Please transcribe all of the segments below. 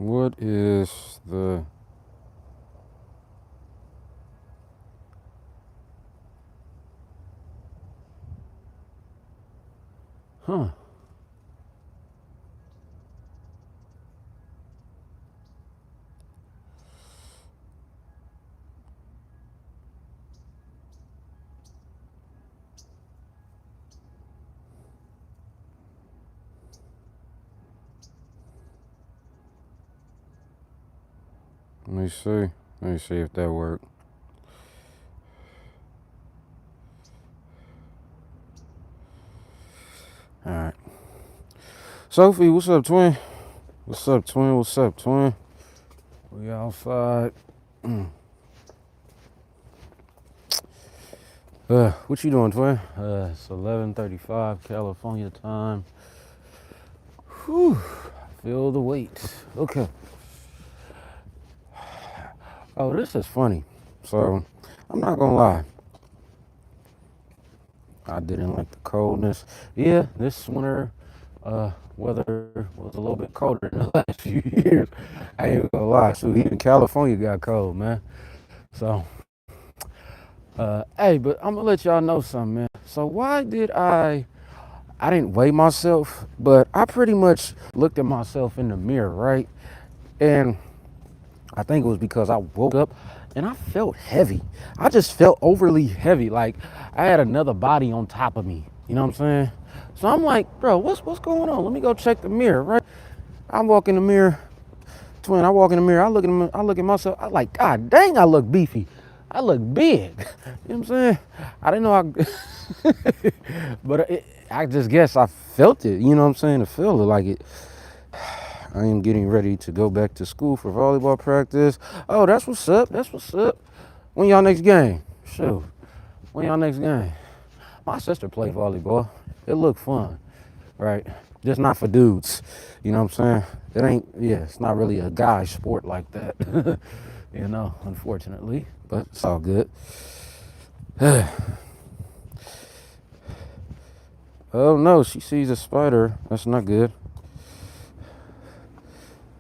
What is the... Huh. Let me see. Let me see if that worked. All right. Sophie, what's up, twin? What's up, twin? What's up, twin? We outside. What you doing, twin? It's 11:35 California time. Whew. Feel the weight. Okay. Oh, this is funny. So, I'm not gonna lie. I didn't like the coldness. Yeah, this winter, weather was a little bit colder than the last few years. I ain't gonna lie. So even California got cold, man. So, hey, but I'm gonna let y'all know something, man. So why did I didn't weigh myself, but I pretty much looked at myself in the mirror, right? And I think it was because I woke up and I felt heavy. I just felt overly heavy, like I had another body on top of me. You know what I'm saying? So I'm like, bro, what's going on? Let me go check the mirror, right? I walk in the mirror, twin. I walk in the mirror. I look at myself. I like, God dang, I look beefy. I look big. You know what I'm saying? I didn't know but I just guess I felt it. You know what I'm saying? To feel it like it. I am getting ready to go back to school for volleyball practice. Oh, that's what's up. That's what's up. When y'all next game? Shoot. When y'all next game? My sister played volleyball. It looked fun, right? Just not for dudes. You know what I'm saying? It ain't, yeah, it's not really a guy sport like that. You know, unfortunately. But it's all good. Oh no, she sees a spider. That's not good.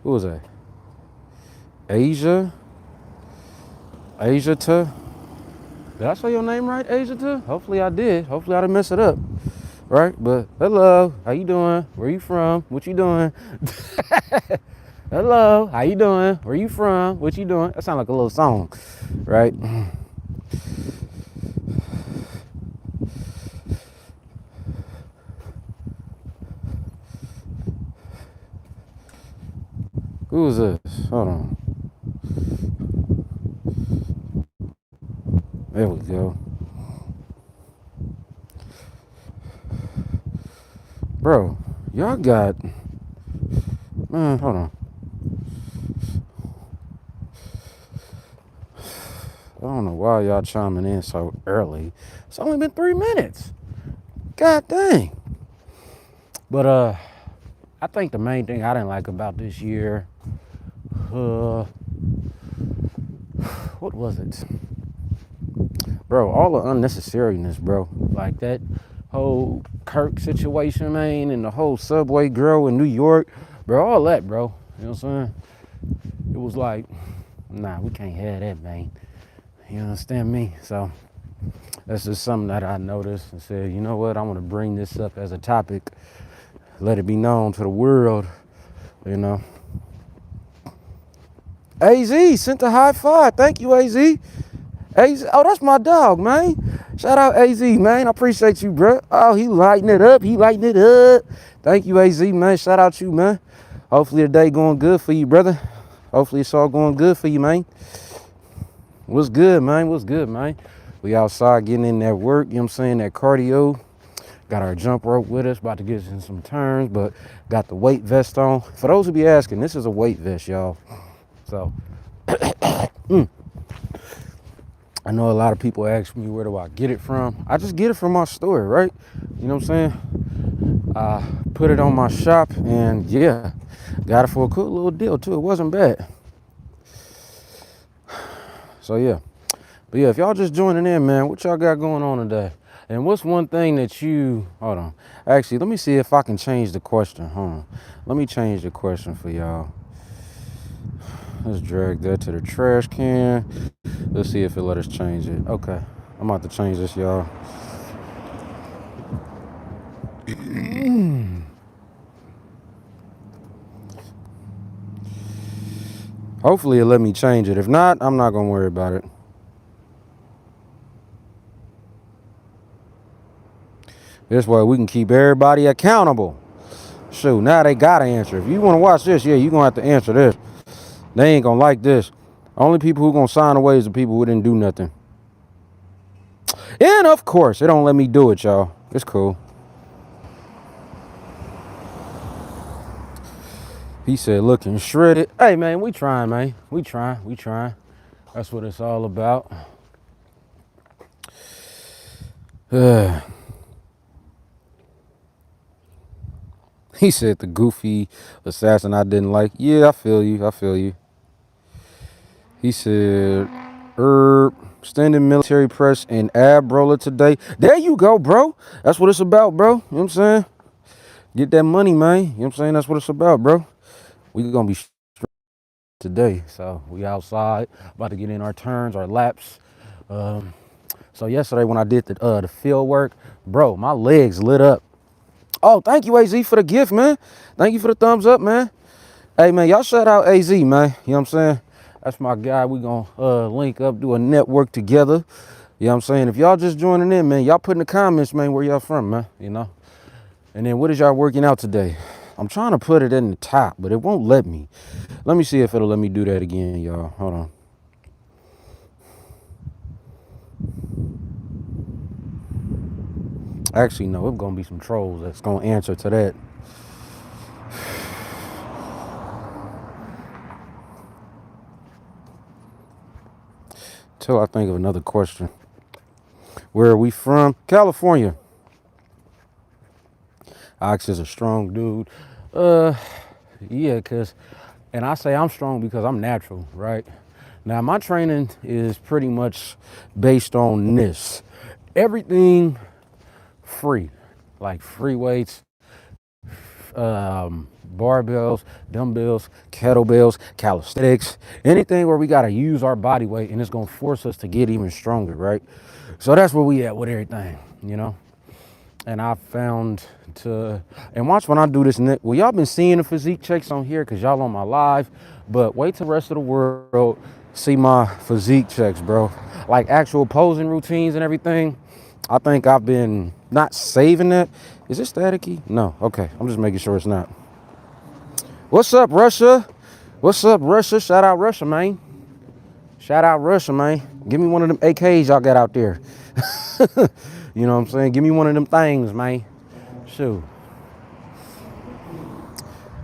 Who was that? Asia? Asia to? Did I say your name right, Asia to? Hopefully I did. Hopefully I didn't mess it up. Right? But hello, how you doing? Where you from? What you doing? Hello, how you doing? Where you from? What you doing? That sounds like a little song, right? Who is this? Hold on. There we go. Bro, y'all got... Man, hold on. I don't know why y'all chiming in so early. It's only been 3 minutes. God dang. But I think the main thing I didn't like about this year, what was it? Bro, all the unnecessariness, bro. Like that whole Kirk situation, man, and the whole Subway girl in New York. Bro, all that, bro. You know what I'm saying? It was like, nah, we can't have that, man. You understand me? So that's just something that I noticed and said, you know what, I want to bring this up as a topic. Let it be known to the world, you know. AZ sent a high five. Thank you, AZ. AZ, oh, that's my dog, man. Shout out AZ, man. I appreciate you, bro. Oh, he lighting it up. He lighting it up. Thank you, AZ, man. Shout out you, man. Hopefully the day going good for you, brother. Hopefully it's all going good for you, man. What's good, man? What's good, man? We outside getting in that work, you know what I'm saying, that cardio. Got our jump rope with us, about to get in some turns, but got the weight vest on. For those who be asking, this is a weight vest, y'all. So, I know a lot of people ask me, where do I get it from? I just get it from my store, right? You know what I'm saying? I put it on my shop, and yeah, got it for a cool little deal, too. It wasn't bad. So, yeah. But yeah, if y'all just joining in, man, what y'all got going on today? And what's one thing that you, hold on. Actually, let me see if I can change the question. Hold on. Let me change the question for y'all. Let's drag that to the trash can. Let's see if it let us change it. Okay, I'm about to change this, y'all. Hopefully it let me change it. If not, I'm not gonna worry about it. This way we can keep everybody accountable. Shoot, now they gotta answer. If you wanna watch this, yeah, you gonna have to answer this. They ain't gonna like this. Only people who gonna sign away is the people who didn't do nothing. And of course, it don't let me do it, y'all. It's cool. He said, looking shredded. Hey, man, we trying, man. We trying. That's what it's all about. He said, the goofy assassin I didn't like. Yeah, I feel you. He said, standing military press and ab roller today. There you go, bro. That's what it's about, bro. You know what I'm saying? Get that money, man. You know what I'm saying? That's what it's about, bro. We gonna be today. So we outside, about to get in our turns, our laps. So yesterday when I did the field work, bro, my legs lit up. Oh, thank you, AZ, for the gift, man. Thank you for the thumbs up, man. Hey, man, y'all shout out AZ, man. You know what I'm saying? That's my guy. We gonna link up, do a network together. You know what I'm saying? If y'all just joining in, man, y'all put in the comments, man, where y'all from, man, you know? And then what is y'all working out today? I'm trying to put it in the top, but it won't let me. Let me see if it'll let me do that again, y'all. Hold on. Actually, no, it's gonna be some trolls that's gonna answer to that. Till I think of another question. Where are we from? California. Ox is a strong dude. Yeah, and I say I'm strong because I'm natural, right? Now my training is pretty much based on this. Everything free, like free weights, barbells, dumbbells, kettlebells, calisthenics, anything where we gotta use our body weight and it's gonna force us to get even stronger, right? So that's where we at with everything, you know? And I found and watch when I do this, well, y'all been seeing the physique checks on here because y'all on my live, but wait till the rest of the world see my physique checks, bro. Like actual posing routines and everything. I think I've been not saving that. Is it staticky? No, okay, I'm just making sure it's not. What's up, Russia? What's up, Russia? Shout out Russia, man. Shout out Russia, man. Give me one of them AKs y'all got out there. You know what I'm saying? Give me one of them things, man. Shoot.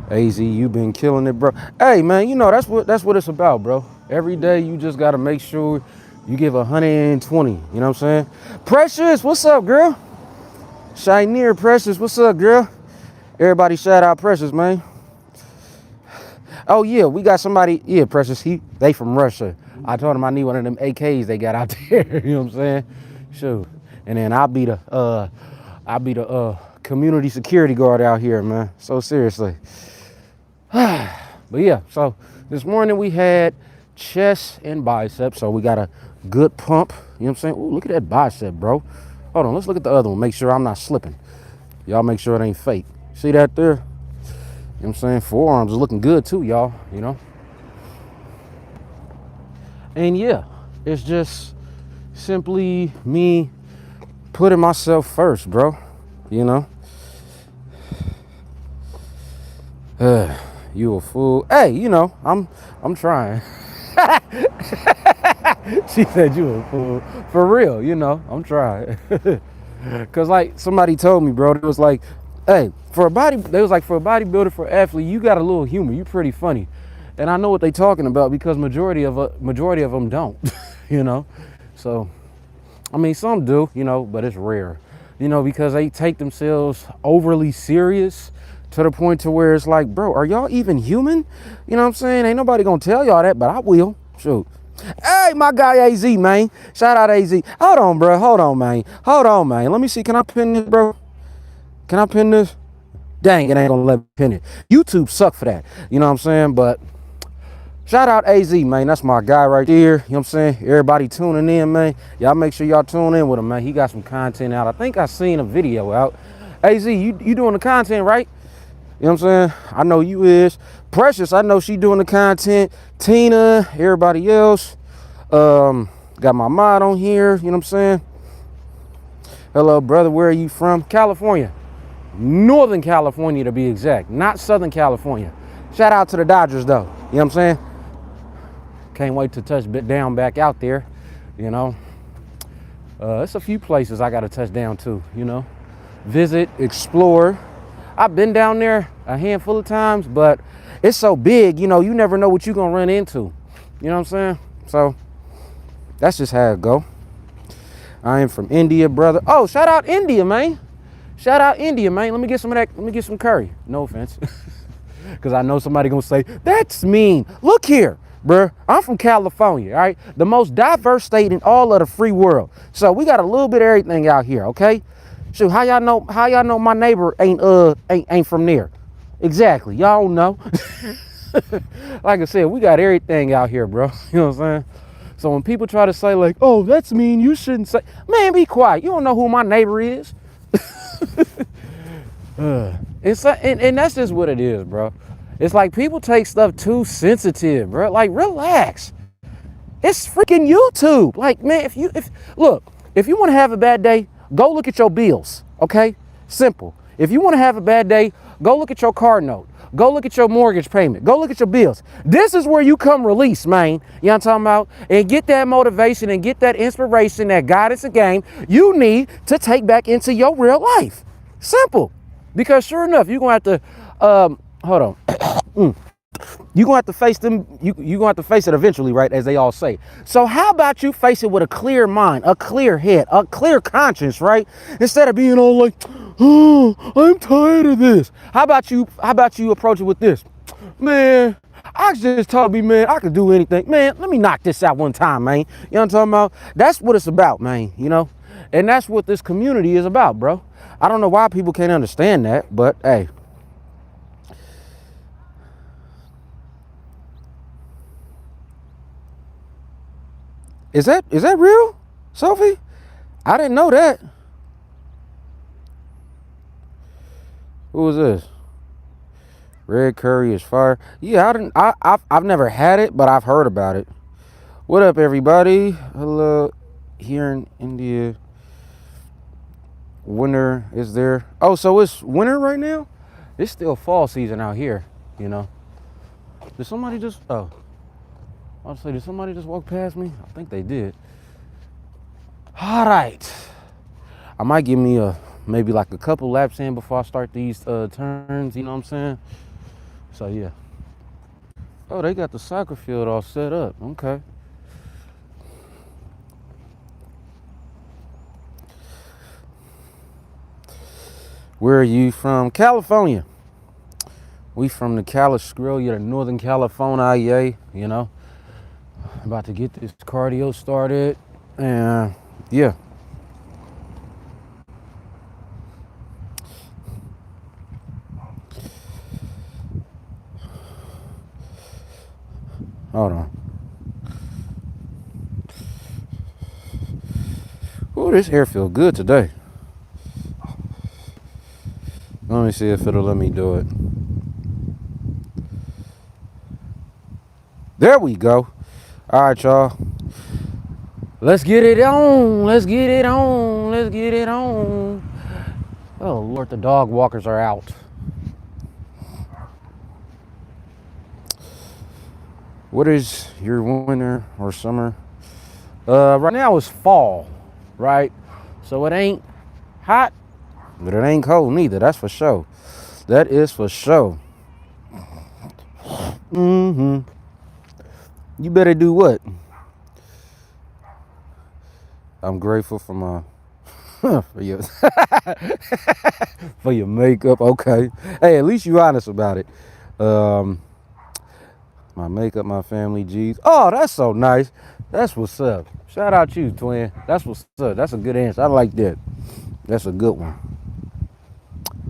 AZ, you been killing it, bro. Hey, man, you know, that's what it's about, bro. Every day you just got to make sure you give 120. You know what I'm saying? Precious, what's up, girl? Shineer, Precious, what's up, girl? Everybody shout out Precious, man. Oh, yeah, we got somebody. Yeah, Precious, they from Russia. I told him I need one of them AKs they got out there. You know what I'm saying? Shoot. And then I'll be the community security guard out here, man. So seriously. But yeah, so this morning we had chest and biceps. So we got a good pump. You know what I'm saying? Ooh, look at that bicep, bro. Hold on, let's look at the other one. Make sure I'm not slipping. Y'all make sure it ain't fake. See that there? You know what I'm saying? Forearms is looking good too, y'all, you know? And yeah, it's just simply me putting myself first, bro. You know? You a fool. Hey, you know, I'm trying. She said you a fool. For real, you know, I'm trying. Cause like somebody told me, bro, it was like, hey, for a bodybuilder, for an athlete, you got a little humor. You pretty funny. And I know what they talking about because majority of them don't, you know? So, I mean, some do, you know, but it's rare, you know, because they take themselves overly serious to the point to where it's like, bro, are y'all even human? You know what I'm saying? Ain't nobody gonna tell y'all that, but I will. Shoot. Hey, my guy AZ, man. Shout out AZ. Hold on, bro. Hold on, man. Let me see. Can I pin this, bro? Can I pin this? Dang, it ain't gonna let me pin it. YouTube suck for that. You know what I'm saying? But Shout out AZ, man. That's my guy right there. You know what I'm saying? Everybody tuning in, man. Y'all make sure y'all tune in with him, man. He got some content out. I think I seen a video out. AZ, you doing the content, right? You know what I'm saying? I know you is. Precious, I know she doing the content. Tina, everybody else. Got my mod on here. You know what I'm saying? Hello, brother. Where are you from? California. Northern California, to be exact. Not Southern California. Shout out to the Dodgers, though. You know what I'm saying? Can't wait to touch down back out there, you know. It's a few places I got to touch down to, you know. Visit, explore. I've been down there a handful of times, but it's so big, you know, you never know what you're going to run into. You know what I'm saying? So that's just how it go. I am from India, brother. Oh, shout out India, man. Shout out India, man. Let me get some of that. Let me get some curry. No offense. Because I know somebody going to say, that's mean. Look here. Bruh, I'm from California, all right? The most diverse state in all of the free world. So we got a little bit of everything out here, okay? Shoot, how y'all know my neighbor ain't from there? Exactly. Y'all don't know. Like I said, we got everything out here, bro. You know what I'm saying? So when people try to say like, oh, that's mean, you shouldn't say, man, be quiet. You don't know who my neighbor is. And that's just what it is, bro. It's like people take stuff too sensitive, bro. Like, relax. It's freaking YouTube. Like, man, if you want to have a bad day, go look at your bills, okay? Simple. If you want to have a bad day, go look at your car note. Go look at your mortgage payment. Go look at your bills. This is where you come release, man. You know what I'm talking about? And get that motivation and get that inspiration, that guidance again you need to take back into your real life. Simple. Because sure enough, you're going to have to, hold on. You're going to have to face them. You're going to have to face it eventually, right? As they all say. So how about you face it with a clear mind, a clear head, a clear conscience, right? Instead of being all like, oh, I'm tired of this. How about you approach it with this? Man, I just told me, man, I could do anything. Man, let me knock this out one time, man. You know what I'm talking about? That's what it's about, man, you know? And that's what this community is about, bro. I don't know why people can't understand that, but hey. Is that real, Sophie? I didn't know that. Who was this? Red curry is fire. Yeah, I've never had it, but I've heard about it. What up, everybody? Hello, here in India. Winter is there. Oh, so it's winter right now? It's still fall season out here, you know. Did somebody just, oh. I was say, did somebody just walk past me? I think they did. All right. I might give me maybe like a couple laps in before I start these turns, you know what I'm saying? So, yeah. Oh, they got the soccer field all set up. Okay. Where are you from? California. We from the California, the Northern California, you know. About to get this cardio started, and yeah. Hold on. Oh, this hair feels good today. Let me see if it'll let me do it. There we go. All right, y'all. Let's get it on. Let's get it on. Let's get it on. Oh, Lord, the dog walkers are out. What is your winter or summer? Right now it's fall, right? So it ain't hot, but it ain't cold neither. That's for sure. That is for sure. Mm-hmm. You better do what? I'm grateful for my for your for your makeup. Okay. Hey, at least you honest about it. My makeup, my family, G's. Oh, that's so nice. That's what's up. Shout out you, twin. That's what's up. That's a good answer. I like that. That's a good one.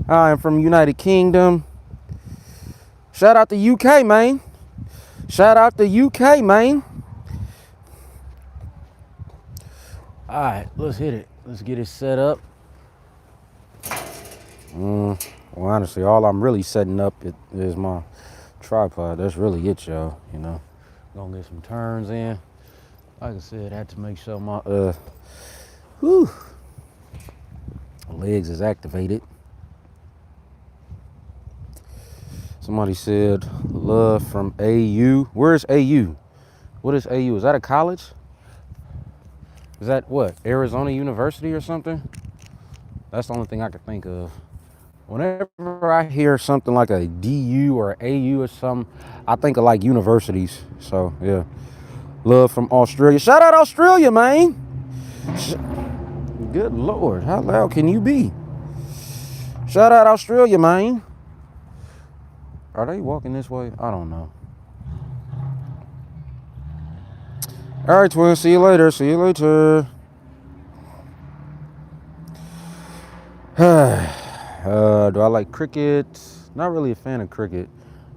I am from United Kingdom. Shout out to UK, man. Shout out to UK, man. All right, let's hit it. Let's get it set up. Well, honestly, all I'm really setting up is my tripod. That's really it, y'all. You know, gonna get some turns in. Like I said, I had to make sure my legs is activated. Somebody said love from AU. Where is AU? What is AU? Is that a college? Is that what? Arizona University or something? That's the only thing I could think of. Whenever I hear something like a DU or AU or something, I think of like universities. So yeah, love from Australia. Shout out Australia, man. Good Lord, how loud can you be? Shout out Australia, man. Are they walking this way? I don't know. All right, twin. See you later. See you later. Do I like cricket? Not really a fan of cricket.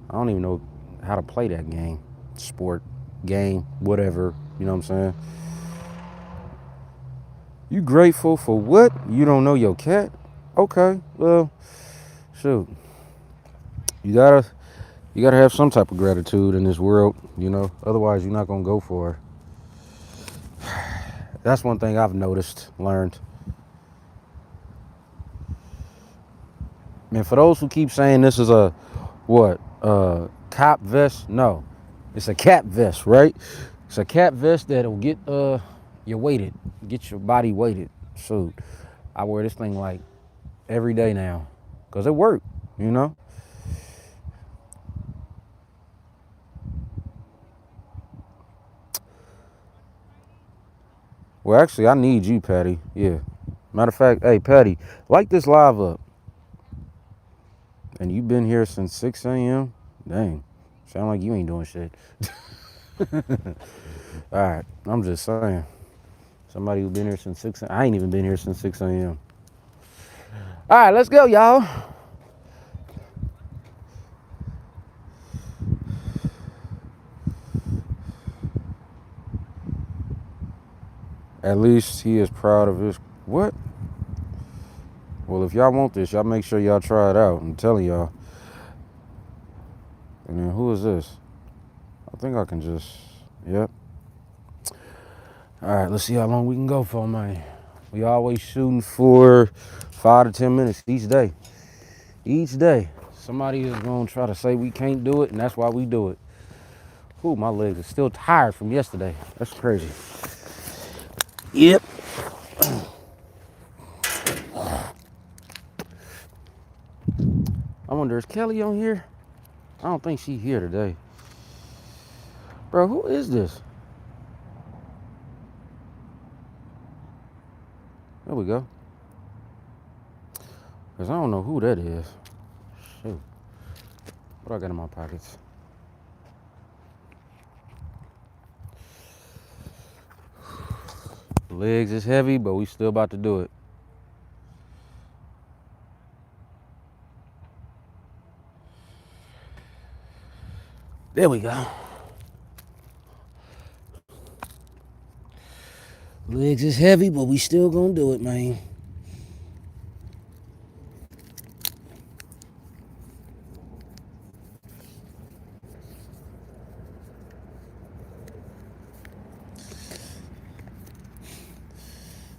I don't even know how to play that game. Sport, game, whatever. You know what I'm saying? You grateful for what? You don't know your cat? Okay, well, shoot. You gotta have some type of gratitude in this world, you know. Otherwise, you're not gonna go for it. That's one thing I've noticed, learned. Man, for those who keep saying this is a cop vest, no, it's a cap vest, right? It's a cap vest that'll get you weighted, get your body weighted. Shoot, I wear this thing like every day now, cause it worked, you know. Well, actually, I need you, Patty. Yeah. Matter of fact, hey, Patty, light this live up. And you've been here since 6 a.m.? Dang. Sound like you ain't doing shit. All right. I'm just saying. Somebody who's been here since 6 a.m. I ain't even been here since 6 a.m. All right, let's go, y'all. At least he is proud of his... What? Well, if y'all want this, y'all make sure y'all try it out. I'm telling y'all. And then who is this? I think I can just... Yep. All right, let's see how long we can go for, man. We always shooting for 5 to 10 minutes each day. Each day. Somebody is going to try to say we can't do it, and that's why we do it. Ooh, my legs are still tired from yesterday. That's crazy. Yep. I wonder, is Kelly on here? I don't think she's here today. Bro, who is this? There we go. Because I don't know who that is. Shoot. What I got in my pockets? Legs is heavy, but we still about to do it. There we go. Legs is heavy, but we still gonna do it, man.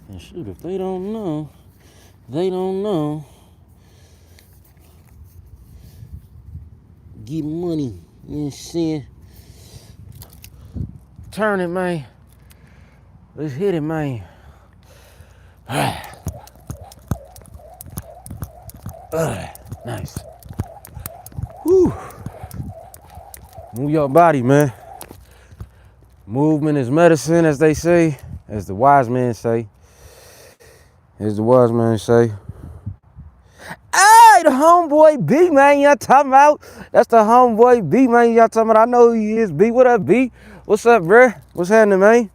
And shoot, if they don't know, they don't know. Get money, you know what I'm saying? Turn it, man. Let's hit it, man. Nice. Whew. Move your body, man. Movement is medicine, as they say, as the wise men say. As the wise man say. Hey, the homeboy B, man, y'all talking about? That's the homeboy B, man, y'all talking about. I know who he is, B. What up, B? What's up, bruh? What's happening, man?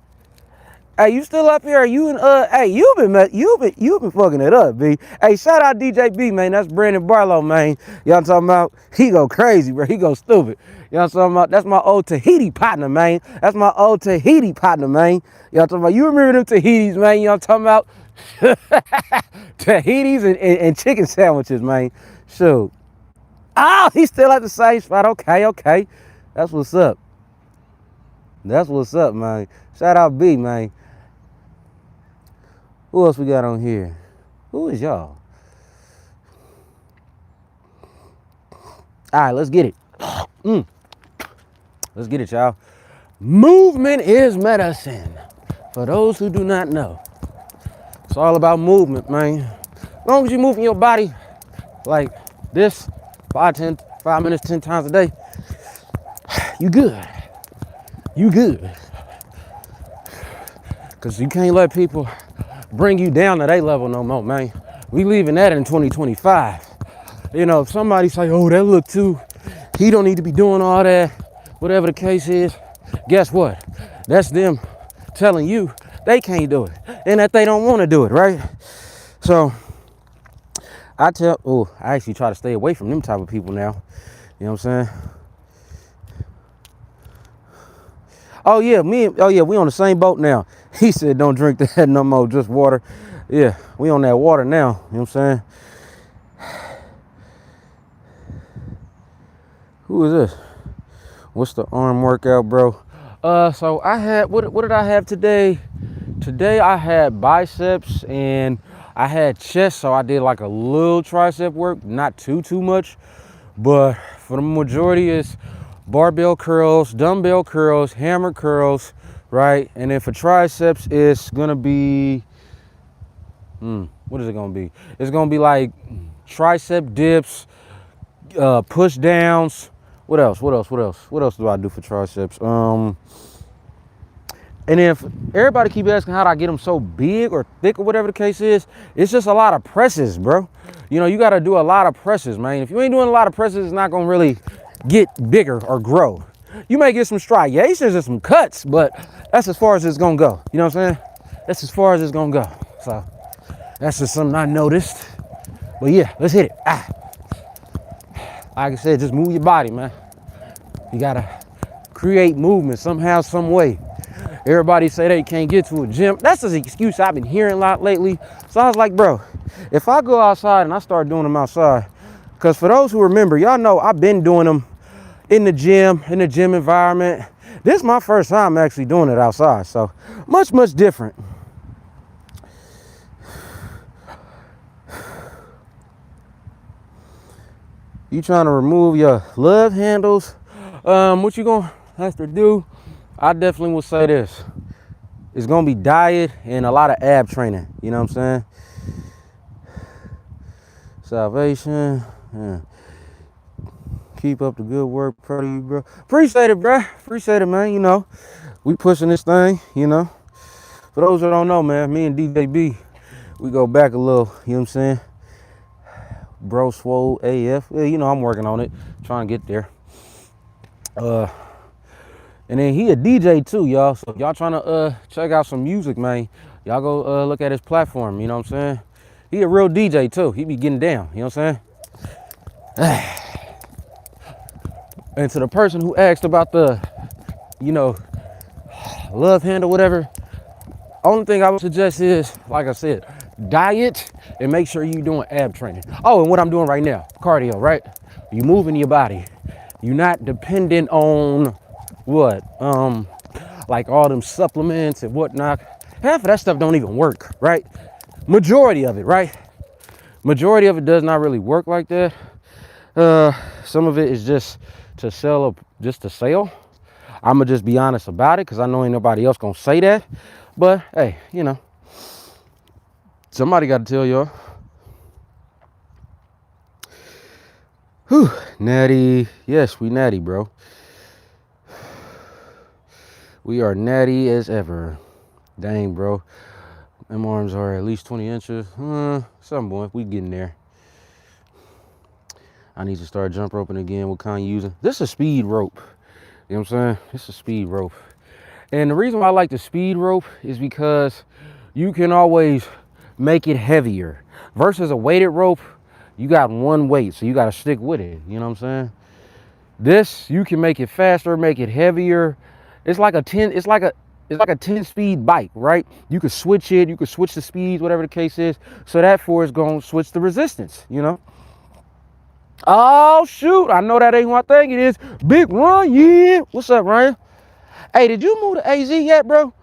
Hey, you still up here? You and hey, you been fucking it up, B. Hey, shout out DJ B, man. That's Brandon Barlow, man. Y'all talking about? He go crazy, bro. He go stupid. Y'all talking about? That's my old Tahiti partner, man. That's my old Tahiti partner, man. Y'all talking about? You remember them Tahitis, man? Y'all talking about? Tahitis and chicken sandwiches, man. Shoot. Oh, he's still at the same spot. Okay, okay. That's what's up. That's what's up, man. Shout out B, man. Who else we got on here? Who is y'all? All right, let's get it. Let's get it, y'all. Movement is medicine. For those who do not know, it's all about movement, man. As long as you moving your body like this, 5 minutes, 10 times a day, you good. You good. Because you can't let people bring you down to their level no more, man. We leaving that in 2025. You know, if somebody say, oh, that look too, he don't need to be doing all that, whatever the case is, guess what? That's them telling you they can't do it and that they don't want to do it, right? So I actually try to stay away from them type of people now. You know what I'm saying? Oh yeah, we on the same boat now. He said don't drink that no more, just water. Yeah, we on that water now, you know what I'm saying? Who is this? What's the arm workout, bro? So I had, what did I have today? Today I had biceps and I had chest, so I did like a little tricep work, not too much, but for the majority it's barbell curls, dumbbell curls, hammer curls, right? And then for triceps, it's gonna be, what is it gonna be? It's gonna be like tricep dips, push downs. What else do I do for triceps? And if everybody keep asking how do I get them so big or thick or whatever the case is, it's just a lot of presses, bro. You know, you got to do a lot of presses, man. If you ain't doing a lot of presses, it's not going to really get bigger or grow. You may get some striations and some cuts, but that's as far as it's going to go. You know what I'm saying? That's as far as it's going to go. So that's just something I noticed. But yeah, let's hit it. Like I said, just move your body, man. You got to create movement somehow, some way. Everybody say they can't get to a gym. That's an excuse I've been hearing a lot lately. So I was like, bro, if I go outside and I start doing them outside, because for those who remember, y'all know I've been doing them in the gym environment. This is my first time actually doing it outside. So much different. You trying to remove your love handles? What you gonna have to do? I definitely will say this. It's gonna be diet and a lot of ab training. You know what I'm saying? Salvation. Yeah. Keep up the good work. Proud of you, bro. Appreciate it, bro. Appreciate it, man. You know, we pushing this thing, you know. For those that don't know, man, me and DJ B, we go back a little, you know what I'm saying? Bro swole AF. Yeah, you know, I'm working on it. Trying to get there. And then he a DJ too, y'all. So if y'all trying to check out some music, man, y'all go look at his platform, you know what I'm saying? He a real DJ too. He be getting down, you know what I'm saying? And to the person who asked about the, you know, love handle, whatever, only thing I would suggest is, like I said, diet and make sure you doing ab training. Oh, and what I'm doing right now, cardio, right? You moving your body. You're not dependent on what? Like all them supplements and whatnot. Half of that stuff don't even work, right? Majority of it, right? Majority of it does not really work like that. Some of it is just to sell, just to sell. I'ma just be honest about it because I know ain't nobody else gonna say that. But hey, you know, somebody got to tell y'all. Whew, natty. Yes, we natty, bro. We are natty as ever. Dang, bro. Them arms are at least 20 inches. Something, boy. We getting there. I need to start jump roping again. What kind you using? This is a speed rope. You know what I'm saying? This is a speed rope. And the reason why I like the speed rope is because you can always make it heavier. Versus a weighted rope, you got one weight, so you got to stick with it. You know what I'm saying? This, you can make it faster, make it heavier. It's like a 10, it's like a 10-speed bike, right? You could switch it, you could switch the speeds, whatever the case is. So that for is going to switch the resistance, you know? Oh, shoot. I know that ain't what I think it is. Big Run, yeah. What's up, Ryan? Hey, did you move to AZ yet, bro?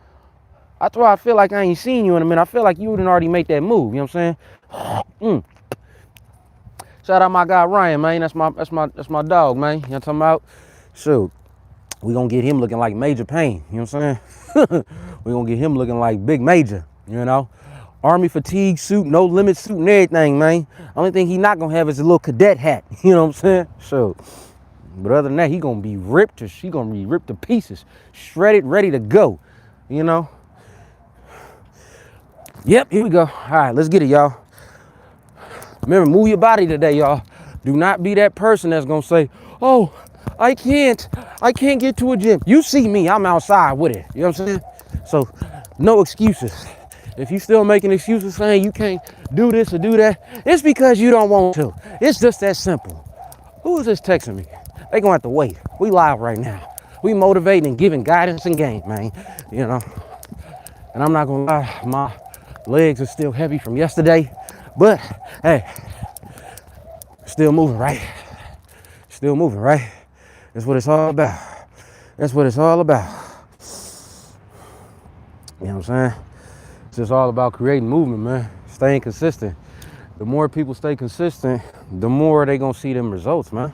That's why I feel like I ain't seen you in a minute. I feel like you wouldn't already make that move, you know what I'm saying? Shout out my guy Ryan, man. That's my dog, man. You know what I'm talking about? Shoot. We gonna get him looking like Major Payne, you know what I'm saying? We gonna get him looking like Big Major, you know? Army fatigue suit, no limit suit and everything, man. Only thing he not gonna have is a little cadet hat, you know what I'm saying? So, but other than that, he gonna be ripped to pieces, shredded, ready to go, you know? Yep, here we go. All right, let's get it, y'all. Remember, move your body today, y'all. Do not be that person that's gonna say, oh, I can't get to a gym. You see me, I'm outside with it. You know what I'm saying? So, no excuses. If you still making excuses saying you can't do this or do that, it's because you don't want to. It's just that simple. Who is this texting me? They gonna have to wait. We live right now. We motivating and giving guidance and game, man. You know. And I'm not gonna lie, my legs are still heavy from yesterday. But hey, still moving, right? Still moving, right? That's what it's all about. That's what it's all about. You know what I'm saying? It's just all about creating movement, man. Staying consistent. The more people stay consistent, the more they gonna see them results, man.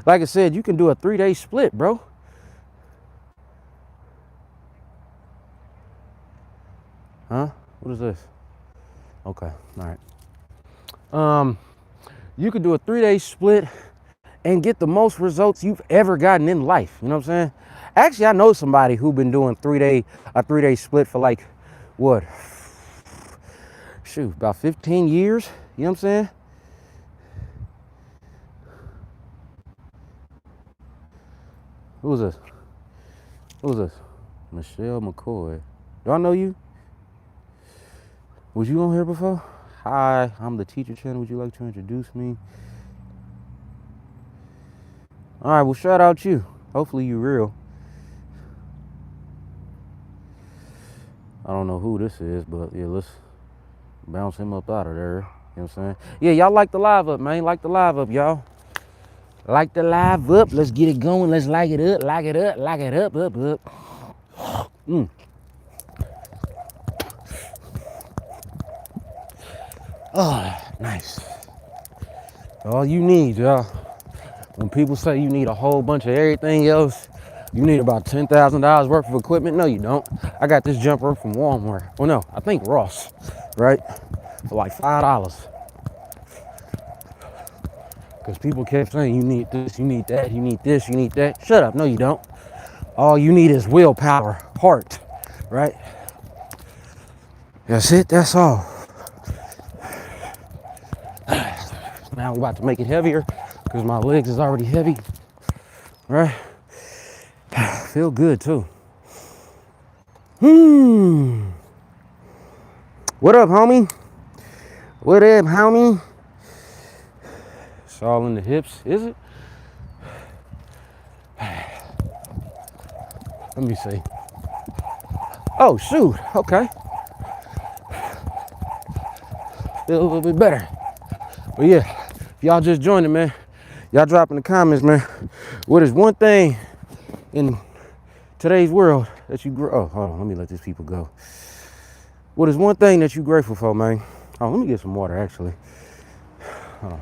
Like I said, you can do a 3-day split, bro. Huh? What is this? Okay, all right. You could do a 3-day split and get the most results you've ever gotten in life. You know what I'm saying? Actually, I know somebody who been doing a 3-day split for like, what? Shoot, about 15 years. You know what I'm saying? Who is this? Who is this? Michelle McCoy. Do I know you? Was you on here before? Hi, I'm the teacher channel. Would you like to introduce me? All right, well, shout out you. Hopefully you real. I don't know who this is, but yeah, let's bounce him up out of there. You know what I'm saying? Yeah, y'all like the live up, man. Like the live up, y'all. Like the live up. Let's get it going. Let's like it up, like it up, like it up. Oh, nice. All you need, y'all. When people say you need a whole bunch of everything else, you need about $10,000 worth of equipment. No, you don't. I got this jump rope from Walmart. Well, no, I think Ross, right? For like $5. Because people kept saying you need this, you need that, you need this, you need that. Shut up. No, you don't. All you need is willpower, heart, right? That's it. That's all. Now we're about to make it heavier because my legs is already heavy, right? Feel good too. What up, homie? What up, homie? It's all in the hips, is it? Let me see. Oh, shoot. Okay. Feel a little bit better. But yeah, if y'all just joining, man, y'all drop in the comments, man. What is one thing in today's world that you oh, hold on, let me let these people go. What is one thing that you grateful for, man? Oh, let me get some water, actually. Hold on.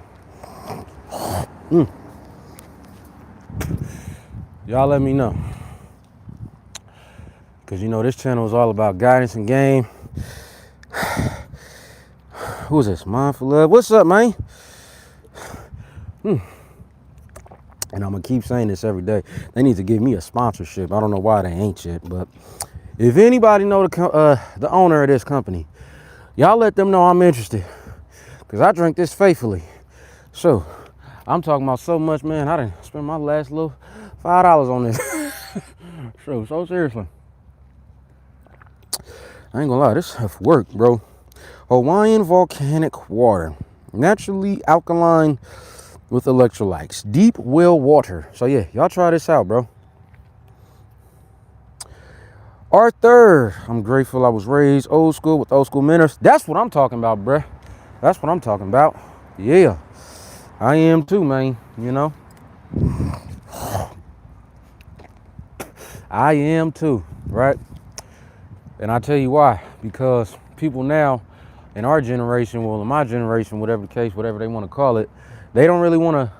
Y'all let me know. Because, you know, this channel is all about guidance and game. Who is this? Mindful Love. What's up, man? And I'm going to keep saying this every day. They need to give me a sponsorship. I don't know why they ain't yet, but if anybody know the owner of this company, y'all let them know I'm interested. Because I drink this faithfully. So, I'm talking about so much, man. I didn't spend my last little $5 on this. So seriously. I ain't gonna lie, this stuff work, bro. Hawaiian volcanic water. Naturally alkaline with electrolytes. Deep well water. So yeah, y'all try this out, bro. Arthur, I'm grateful I was raised old school with old school manners. That's what I'm talking about, bruh. That's what I'm talking about. Yeah, I am too, man. You know, I am too, right? And I tell you why. Because people now in our generation, well, in my generation, whatever the case, whatever they want to call it, they don't really want to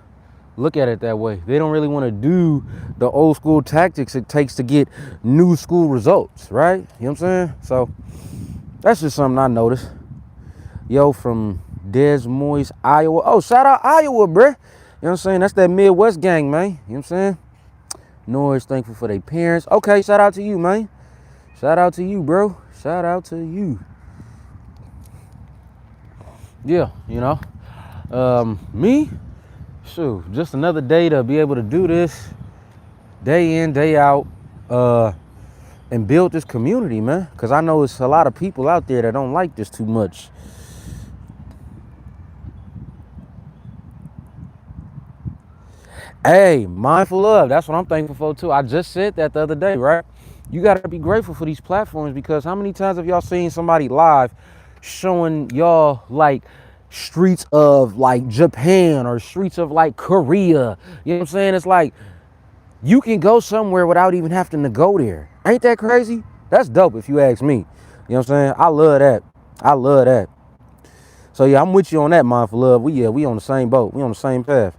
look at it that way. They don't really want to do the old school tactics it takes to get new school results, right? You know what I'm saying? So that's just something I noticed. Yo, from Des Moines, Iowa. Oh, shout out Iowa, bruh. You know what I'm saying? That's that Midwest gang, man. You know what I'm saying? Noise, thankful for their parents. Okay, shout out to you, man. Shout out to you, bro. Shout out to you. Yeah, you know. Me? Shoot, just another day to be able to do this day in, day out, and build this community, man. Because I know it's a lot of people out there that don't like this too much. Hey, mindful of, that's what I'm thankful for too. I just said that the other day, right? You got to be grateful for these platforms because how many times have y'all seen somebody live showing y'all like streets of like Japan or streets of like Korea? You know what I'm saying? It's like you can go somewhere without even having to go there. Ain't that crazy? That's dope if you ask me. You know what I'm saying? I love that. I love that. So yeah, I'm with you on that, mindful of. We on the same boat. We on the same path.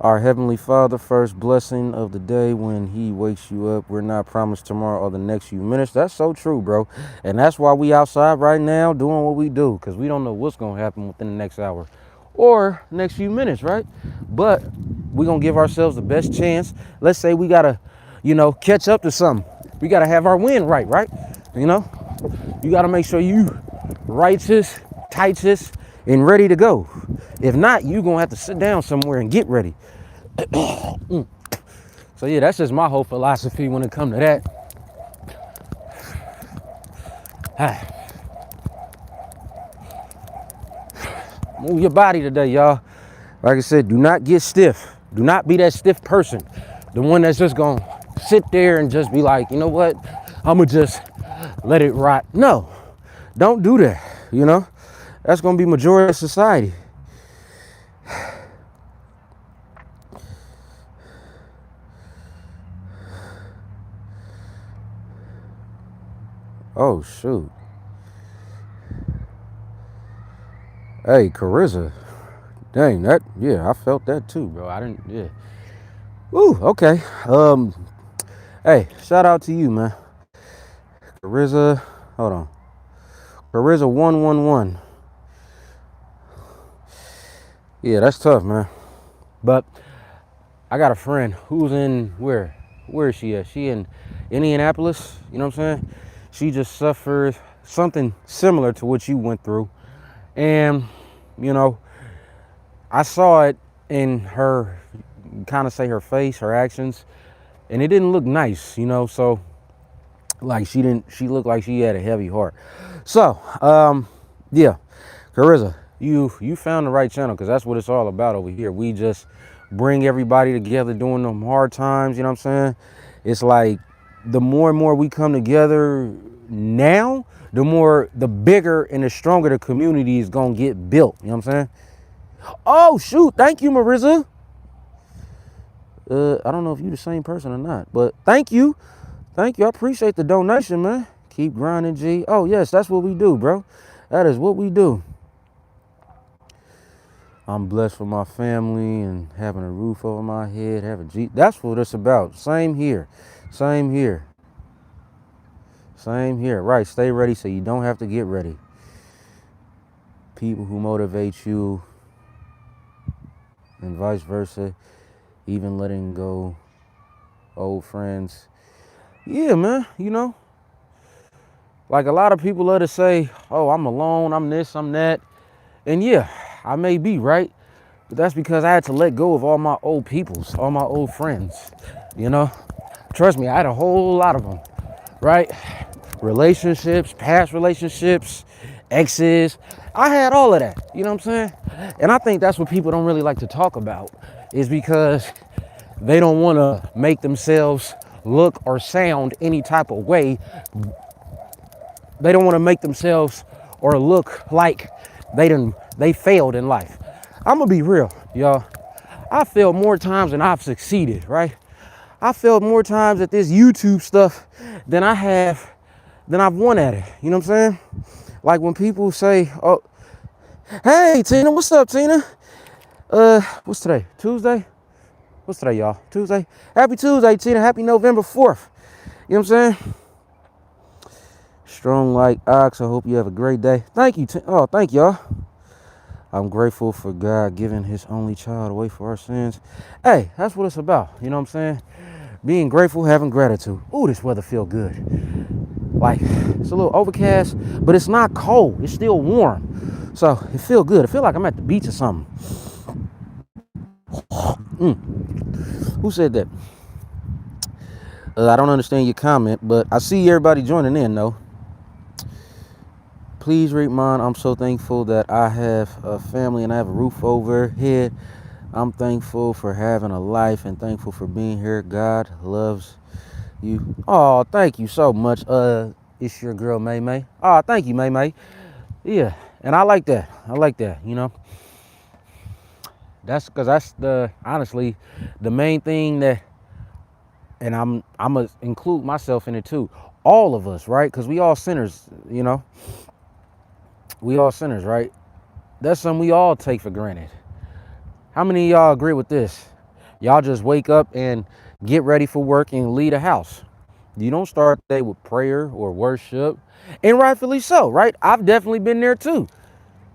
Our Heavenly Father, first blessing of the day when He wakes you up. We're not promised tomorrow or the next few minutes. That's so true, bro. And that's why we outside right now doing what we do, because we don't know what's going to happen within the next hour or next few minutes, right? But we're going to give ourselves the best chance. Let's say we got to, you know, catch up to something. We got to have our win right? You know, you got to make sure you righteous, tightest, and ready to go. If not, you're going to have to sit down somewhere and get ready. So yeah, that's just my whole philosophy when it comes to that. Move your body today, y'all. Like I said, do not get stiff. Do not be that stiff person. The one that's just going to sit there and just be like, you know what? I'm going to just let it rot. No, don't do that. You know, that's going to be majority of society. Oh, shoot. Hey, Carissa. Dang, that, yeah, I felt that too, bro. I didn't, yeah. Ooh, okay. Hey, shout out to you, man. Carissa, hold on. Carissa 111. Yeah, that's tough, man. But I got a friend who's in, where is she at? She in Indianapolis, you know what I'm saying? She just suffered something similar to what you went through. And, you know, I saw it in her, kind of say her face, her actions, and it didn't look nice, you know, so like she looked like she had a heavy heart. So, yeah, Carissa, you found the right channel because that's what it's all about over here. We just bring everybody together during them hard times, you know what I'm saying? It's like the more and more we come together now, the bigger and the stronger the community is going to get built. You know what I'm saying? Oh, shoot. Thank you, Marissa. I don't know if you're the same person or not, but thank you. Thank you. I appreciate the donation, man. Keep grinding, G. Oh, yes, that's what we do, bro. That is what we do. I'm blessed for my family and having a roof over my head, having G. That's what it's about. Same here. Same here. Same here. Right. Stay ready so you don't have to get ready. People who motivate you and vice versa. Even letting go old friends. Yeah, man. You know, like a lot of people love to say, oh, I'm alone. I'm this, I'm that. And yeah, I may be, right? But that's because I had to let go of all my old peoples, all my old friends, you know? Trust me, I had a whole lot of them. right? Relationships, past relationships, exes. I had all of that, you know what I'm saying? And I think that's what people don't really like to talk about, is because they don't want to make themselves look or sound any type of way. They don't want to make themselves or look like they failed in life. I'm gonna be real, y'all. I failed more times than I've succeeded, right? I failed more times at this YouTube stuff than I've won at it. You know what I'm saying? Like when people say, "Oh, hey Tina, what's up, Tina? What's today? Tuesday? What's today, y'all? Tuesday? Happy Tuesday, Tina. Happy November 4th. You know what I'm saying? Strong like ox. I hope you have a great day. Thank you. Oh, thank y'all. I'm grateful for God giving his only child away for our sins. Hey, that's what it's about. You know what I'm saying? Being grateful, having gratitude. Ooh, this weather feel good. Like, it's a little overcast, but it's not cold. It's still warm. So it feel good. I feel like I'm at the beach or something. Who said that? I don't understand your comment, but I see everybody joining in, though. Please read mine. I'm so thankful that I have a family and I have a roof overhead. I'm thankful for having a life and thankful for being here. God loves you. Oh, thank you so much. It's your girl, May May. Oh, thank you, May May. Yeah, and I like that. I like that, you know. That's because that's honestly, the main thing that, and I'm going to include myself in it too. All of us, right? Because we all sinners, you know. We all sinners, right? That's something we all take for granted. How many of y'all agree with this? Y'all just wake up and get ready for work and leave the house. You don't start the day with prayer or worship. And rightfully so, right? I've definitely been there too.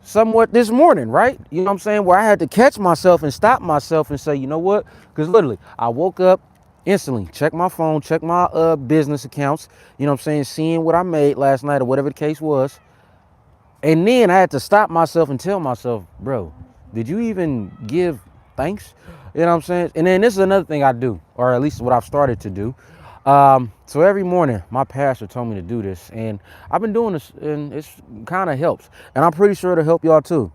Somewhat this morning, right? You know what I'm saying? Where I had to catch myself and stop myself and say, you know what? Because literally, I woke up instantly, check my phone, check my business accounts, you know what I'm saying? Seeing what I made last night or whatever the case was. And then I had to stop myself and tell myself, bro, did you even give thanks? You know what I'm saying? And then this is another thing I do, or at least what I've started to do. So every morning, my pastor told me to do this, and I've been doing this, and it's kind of helps. And I'm pretty sure it'll help y'all too.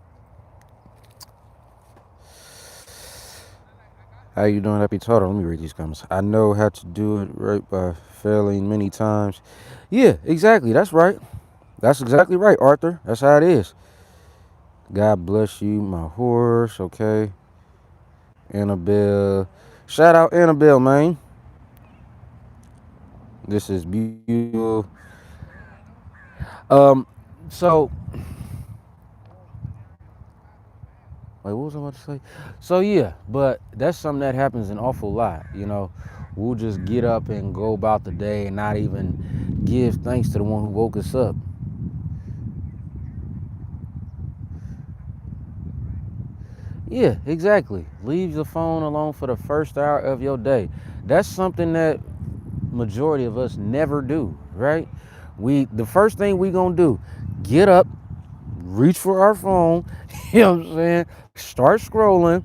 How you doing? Happy total. Let me read these comments. I know how to do it right by failing many times. Yeah, exactly. That's right. That's exactly right, Arthur. That's how it is. God bless you, my horse. Okay. Annabelle. Shout out Annabelle, man. This is beautiful. So wait, what was I about to say? So yeah, but that's something that happens an awful lot, you know. We'll just get up and go about the day and not even give thanks to the one who woke us up. Yeah, exactly. Leave the phone alone for the first hour of your day. That's something that majority of us never do, right? The first thing we gonna do, get up, reach for our phone, you know what I'm saying? Start scrolling.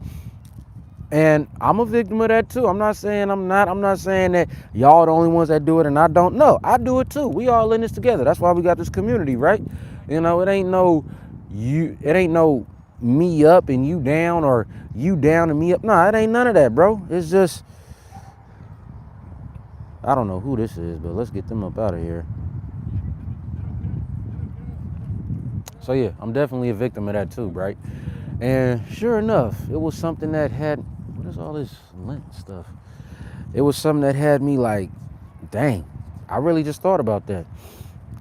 And I'm a victim of that too. I'm not saying I'm not. I'm not saying that y'all the only ones that do it and I don't know. I do it too. We all in this together. That's why we got this community, right? You know, it ain't no me up and you down or you down and me up. Nah, it ain't none of that, bro. It's just, I don't know who this is, but let's get them up out of here. So yeah, I'm definitely a victim of that too, right? And sure enough, it was something that had, what is all this lint stuff? It was something that had me like, dang, I really just thought about that,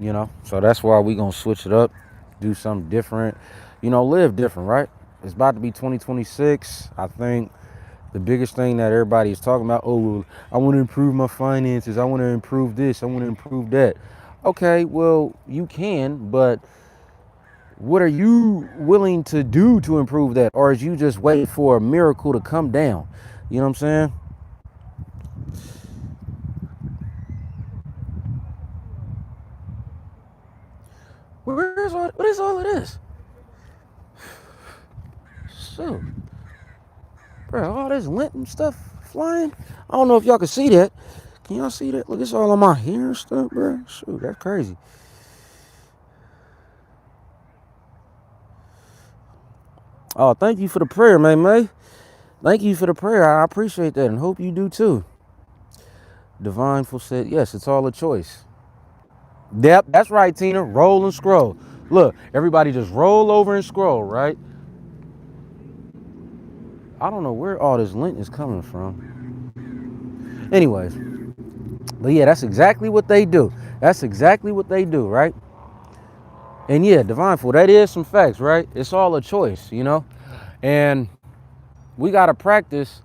you know? So that's why we gonna switch it up, do something different, you know, live different, right? It's about to be 2026. I think the biggest thing that everybody is talking about, oh, well, I want to improve my finances. I want to improve this. I want to improve that. Okay, well, you can, but what are you willing to do to improve that? Or is you just waiting for a miracle to come down? You know what I'm saying? What is all of this? So, bro, all this lint and stuff flying. I don't know if y'all can see that, Can y'all see that? Look, it's all on my hair and stuff, bro. Shoot, that's crazy. Oh, thank you for the prayer, May. Thank you for the prayer. I appreciate that and hope you do too. Divineful said, yes, it's all a choice. Yep, that's right, Tina. Roll and scroll. Look, everybody just roll over and scroll, right? I don't know where all this lint is coming from. Anyways, but yeah, that's exactly what they do. That's exactly what they do, right? And yeah, Divineful, that is some facts, right? It's all a choice, you know? And we got to practice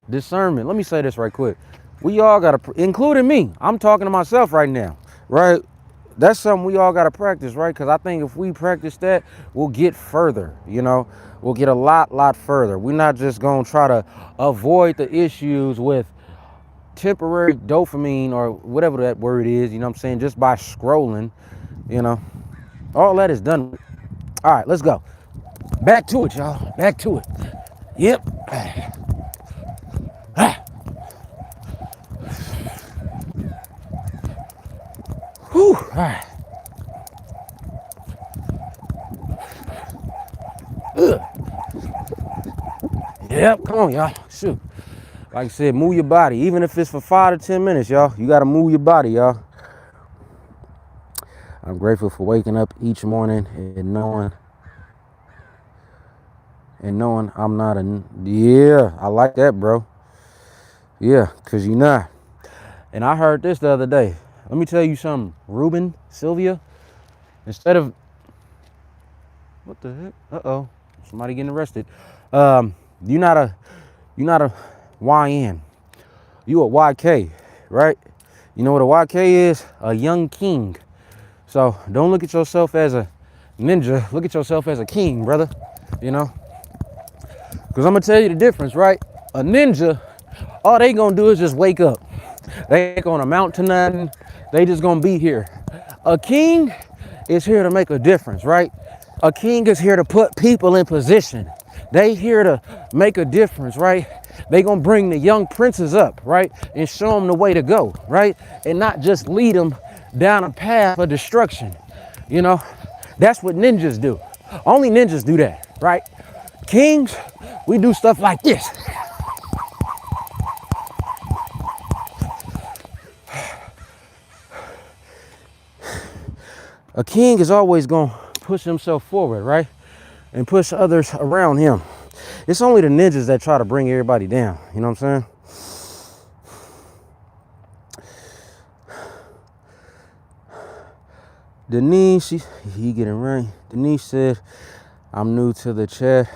discernment. Let me say this right quick. We all got to, including me, I'm talking to myself right now, right? That's something we all got to practice, right? Because I think if we practice that, we'll get further, you know? We'll get a lot further. We're not just going to try to avoid the issues with temporary dopamine or whatever that word is, you know what I'm saying? Just by scrolling, you know? All that is done. All right, let's go. Back to it, y'all. Back to it. Yep. Whew. All right. Ugh. Yep, come on, y'all. Shoot. Like I said, move your body. Even if it's for 5 to 10 minutes, y'all. You got to move your body, y'all. I'm grateful for waking up each morning and knowing I'm not a... Yeah, I like that, bro. Yeah, because you're not. And I heard this the other day. Let me tell you something. Ruben, Sylvia, instead of... What the heck? Uh-oh. Somebody getting arrested. You're not a YN. You a YK, right? You know what a YK is? A young king. So don't look at yourself as a ninja. Look at yourself as a king, brother. You know? Because I'm going to tell you the difference, right? A ninja, all they going to do is just wake up. They ain't going to amount to nothing. They just going to be here. A king is here to make a difference, right? A king is here to put people in position. They here to make a difference, right? They gonna bring the young princes up, right? And show them the way to go, right? And not just lead them down a path of destruction. You know, that's what ninjas do. Only ninjas do that, right? Kings, we do stuff like this. A king is always gonna push himself forward, right? And push others around him. It's only the ninjas that try to bring everybody down. You know what I'm saying? Denise, he getting right. Denise said, I'm new to the chat.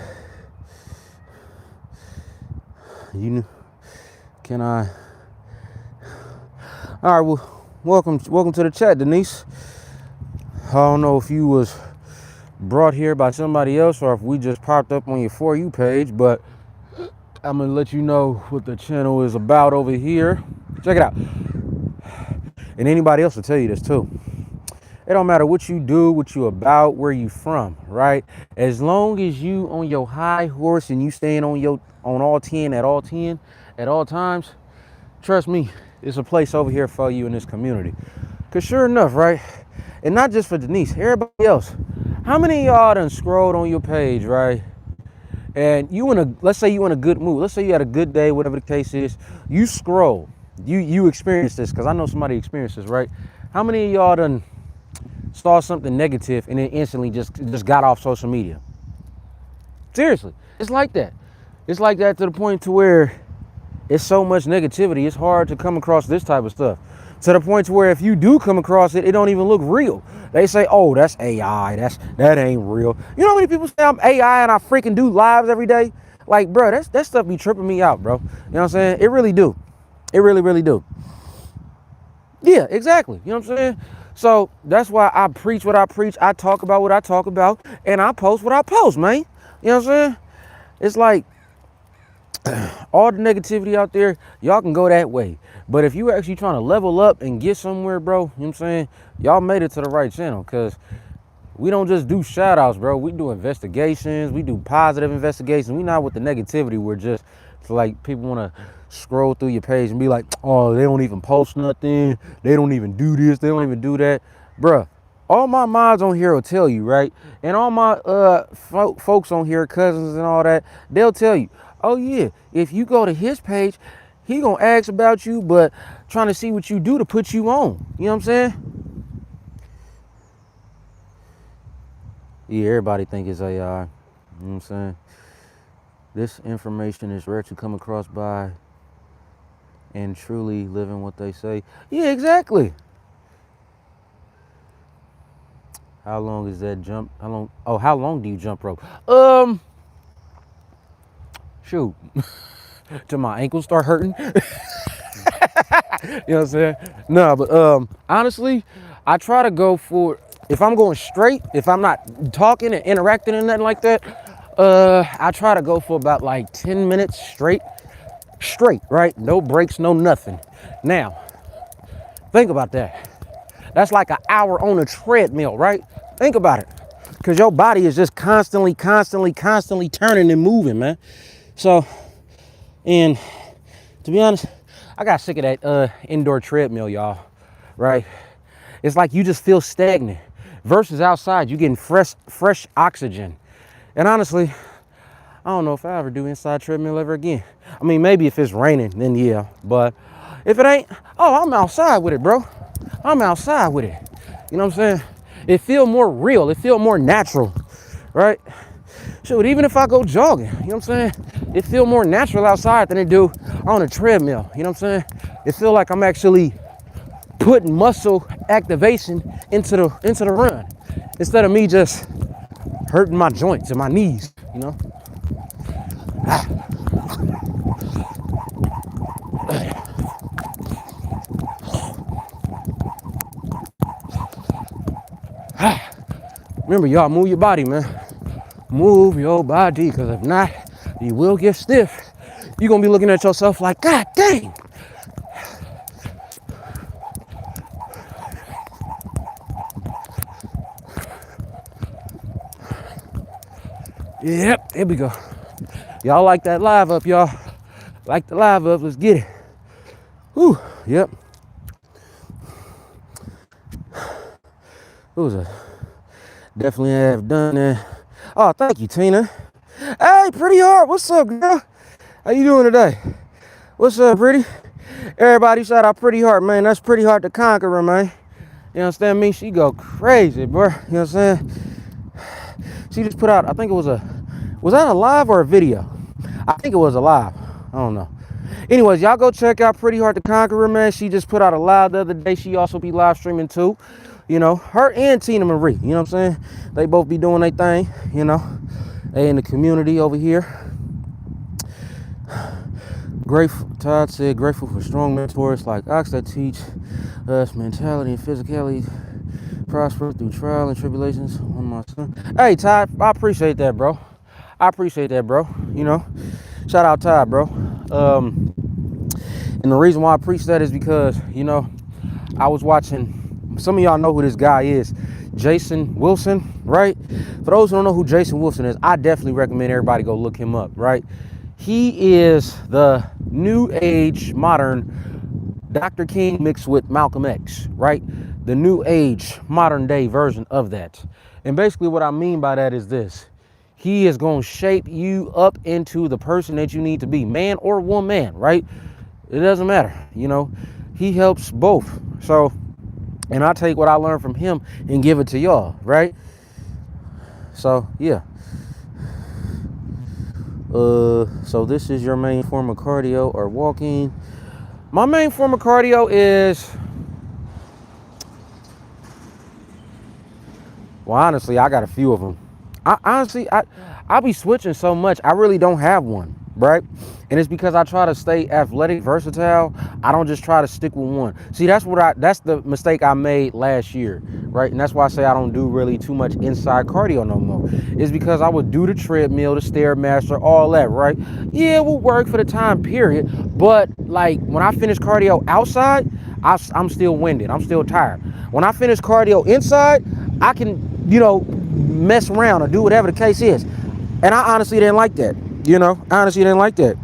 Can I? All right, well, welcome to the chat, Denise. I don't know if you was brought here by somebody else or if we just popped up on your For You page, but I'm gonna let you know what the channel is about over here. Check it out. And anybody else will tell you this too. It don't matter what you do, what you about, where you from, right? As long as you on your high horse and you staying on all 10 at all times, trust me, it's a place over here for you in this community. Cause sure enough, right? And not just for Denise, everybody else. How many of y'all done scrolled on your page, right? And let's say you in a good mood. Let's say you had a good day, whatever the case is. You scroll. You experienced this, because I know somebody experienced this, right? How many of y'all done saw something negative and then instantly just got off social media? Seriously, it's like that. It's like that to the point to where it's so much negativity, it's hard to come across this type of stuff. To the point to where if you do come across it, it don't even look real. They say, oh, that's AI, that ain't real. You know how many people say I'm AI and I freaking do lives every day? Like, bro, that stuff be tripping me out, bro. You know what I'm saying? It really do. It really do. Yeah, exactly. You know what I'm saying? So that's why I preach what I preach. I talk about what I talk about, and I post what I post, man. You know what I'm saying? It's like all the negativity out there, y'all can go that way. But if you actually trying to level up and get somewhere, bro, you know what I'm saying? Y'all made it to the right channel, because we don't just do shout outs, bro. We do investigations. We do positive investigations. We not with the negativity. We're just So like people want to scroll through your page and be like, oh, they don't even post nothing. They don't even do this. They don't even do that. Bruh, all my mods on here will tell you, right? And all my folks on here, cousins and all that, they'll tell you, oh yeah, if you go to his page, he gonna ask about you, but trying to see what you do to put you on. You know what I'm saying? Yeah, everybody think it's AI. You know what I'm saying? This information is rare to come across by and truly living what they say. Yeah, exactly. How long is that jump? How long? Oh, how long do you jump rope? Shoot. Till my ankles start hurting. You know what I'm saying? No, but honestly, I try to go for, if I'm going straight, if I'm not talking and interacting and nothing like that, I try to go for about like 10 minutes straight, right? No breaks, no nothing. Now, think about that. That's like an hour on a treadmill, right? Think about it. Because your body is just constantly turning and moving, man. So, and to be honest, I got sick of that indoor treadmill, y'all, right? It's like you just feel stagnant versus outside, you getting fresh oxygen. And honestly, I don't know if I ever do inside treadmill ever again. I mean, maybe if it's raining, then yeah. But if it ain't, oh, I'm outside with it, bro. I'm outside with it. You know what I'm saying? It feel more real. It feel more natural, right? Shoot, even if I go jogging, you know what I'm saying? It feel more natural outside than it do on a treadmill. You know what I'm saying? It feel like I'm actually putting muscle activation into the run instead of me just hurting my joints and my knees, you know? Remember, y'all, move your body, man. Move your body, because if not, you will get stiff. You're going to be looking at yourself like, God dang. Yep, there we go. Y'all like that live up, y'all. Like the live up, let's get it. Whew, yep. What was that? Definitely have done that. Oh, thank you, Tina. Hey, Pretty Heart, what's up, girl? How you doing today? What's up, Pretty? Everybody shout out Pretty Heart, man. That's Pretty Heart the Conqueror, man. You understand me? She go crazy, bro. You know what I'm saying? She just put out, I think it was that a live or a video? I think it was a live. I don't know. Anyways, y'all go check out Pretty Heart the Conqueror, man. She just put out a live the other day. She also be live streaming too. You know, her and Tina Marie, you know what I'm saying? They both be doing their thing, you know. They in the community over here. Grateful, Todd said, grateful for strong mentors like Ox that teach us mentality and physicality, prosper through trial and tribulations on my son. Hey, Todd, I appreciate that, bro. I appreciate that, bro. You know, shout out Todd, bro. And the reason why I preach that is because, you know, I was watching, some of y'all know who this guy is, Jason Wilson, right? For those who don't know who Jason Wilson is, I definitely recommend everybody go look him up, right? He is the new age modern Dr. King mixed with Malcolm X, right? The new age modern day version of that. And basically what I mean by that is this. He is going to shape you up into the person that you need to be, man or woman, right? It doesn't matter, you know. He helps both. So, and I take what I learned from him and give it to y'all, right? So, yeah. So this is your main form of cardio or walking. My main form of cardio is, well, honestly, I got a few of them. I be switching so much. I really don't have one, right? And it's because I try to stay athletic, versatile. I don't just try to stick with one. See, that's the mistake I made last year, right? And that's why I say I don't do really too much inside cardio no more. It's because I would do the treadmill, the Stairmaster, all that, right? Yeah, it will work for the time period. But like when I finish cardio outside, I'm still winded. I'm still tired. When I finish cardio inside, I can, you know, mess around or do whatever the case is. And I honestly didn't like that. You know, I honestly didn't like that.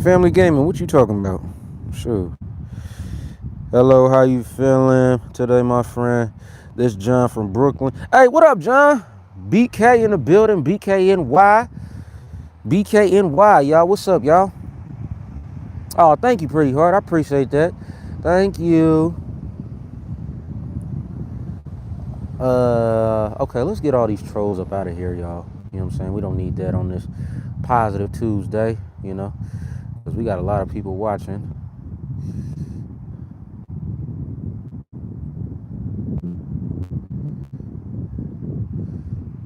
Family gaming, what you talking about? Sure. Hello, how you feeling today, my friend? This John from Brooklyn. Hey, what up, John? BK in the building, BKNY. BKNY, y'all. What's up, y'all? Oh, thank you, Pretty Hard. I appreciate that. Thank you. Okay, let's get all these trolls up out of here, y'all. You know what I'm saying? We don't need that on this positive Tuesday, you know, because we got a lot of people watching.